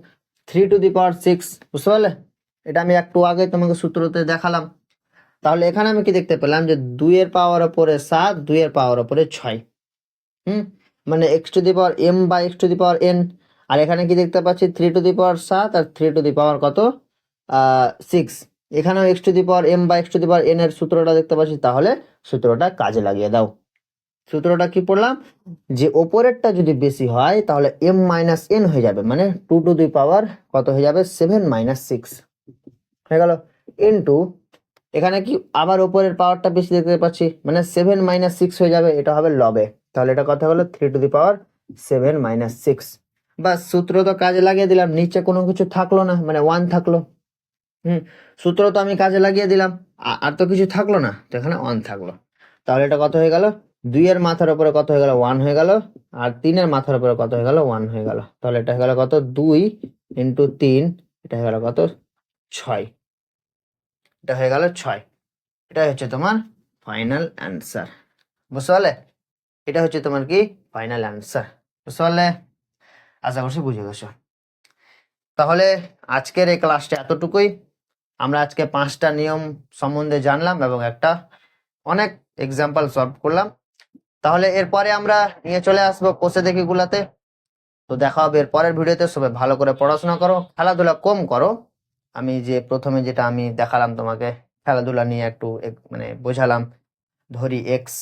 3 to the power 6, বুঝতে পারলে? এটা আমি একটু আগে তোমাকে সূত্রতে দেখালাম। তাহলে এখানে আমি কি দেখতে পেলাম যে 2 এর পাওয়ার উপরে 7, 2 এর পাওয়ার উপরে 6, মানে x to the power m বা x to the power n. আর এখানে কি দেখতে পাচ্ছি 3 to the power 7 R 3 to the পাওয়ার কত 6। এখানেও x to the power m বা x to the power n এর সূত্রটা দেখতে পাচ্ছি। তাহলে সূত্রটা কাজে লাগিয়ে দাও। সূত্রটা কি পড়লাম যে ওপরেরটা যদি বেশি হয় তাহলে এম মাইনাস এন হয়ে যাবে, মানে 2 টু দি পাওয়ার কত হয়ে যাবে 7 - 6 হয়ে গেল ইনটু এখানে কি আবার ওপরের পাওয়ারটা বেশি দেখতে পাচ্ছি মানে 7 - 6 হয়ে যাবে, এটা হবে লবে। তাহলে এটা কথা হলো 3 টু দি পাওয়ার 7 - 6। বাস সূত্র তো কাজে লাগিয়ে দিলাম, নিচে কোনো কিছু থাকলো না মানে 1 থাকলো। সূত্র তো আমি কাজে লাগিয়ে দিলাম, আর তো কিছু থাকলো না, তো এখানে 1 থাকলো। তাহলে এটা কত হয়ে গেল 2 এর মাথার উপরে কত হয়ে গেল 1 হয়ে গেল, আর 3 এর মাথার উপরে কত হয়ে গেল 1 হয়ে গেল। তাহলে এটা হয়ে গেল কত 2 ইন্টু 3, এটা হয়ে গেল কত 6, এটা হয়ে গেল 6। এটা হচ্ছে তোমার ফাইনাল অ্যান্সার, বুঝতে পারলে? এটা হচ্ছে তোমার কি ফাইনাল অ্যান্সার, বুঝতে পারলে? আশা করছি বুঝে গেছো। তাহলে আজকের এই ক্লাসটা এতটুকুই। আমরা আজকে 5টা নিয়ম সম্বন্ধে জানলাম এবং একটা অনেক এক্সাম্পল সলভ করলাম। তাহলে এরপরে আমরা নিয়ে চলে আসবো কোষে দেখি গুলাতে। তো দেখা হবে এর পরের ভিডিওতে। সবাই ভালো করে পড়াশোনা করো, খেলাধুলা কম করো। আমি যে প্রথমে যেটা আমি দেখালাম তোমাকে খেলাধুলা নিয়ে একটু মানে বোঝালাম, ধরি এক্স,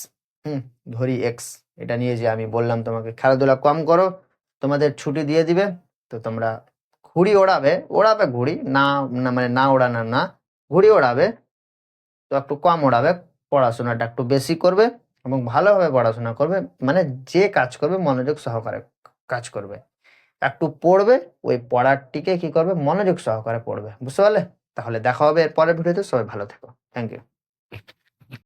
ধরি এক্স, এটা নিয়ে যে আমি বললাম তোমাকে খেলাধুলা কম করো, তোমাদের ছুটি দিয়ে দিবে। তো তোমরা ঘুড়ি ওড়াবে ঘুড়ি না মানে না ওড়ানো না, ঘুড়ি ওড়াবে তো একটু কম ওড়াবে, পড়াশোনাটা একটু বেশি করবে এবং ভালোভাবে পড়াশোনা করবে। মানে যে কাজ করবে মনোযোগ সহকারে কাজ করবে, একটু পড়বে, ওই পড়ারটিকে কি করবে মনোযোগ সহকারে পড়বে, বুঝতে পারলে? তাহলে দেখা হবে এর পরের ভিডিওতে। সবাই ভালো থেকো, থ্যাংক ইউ।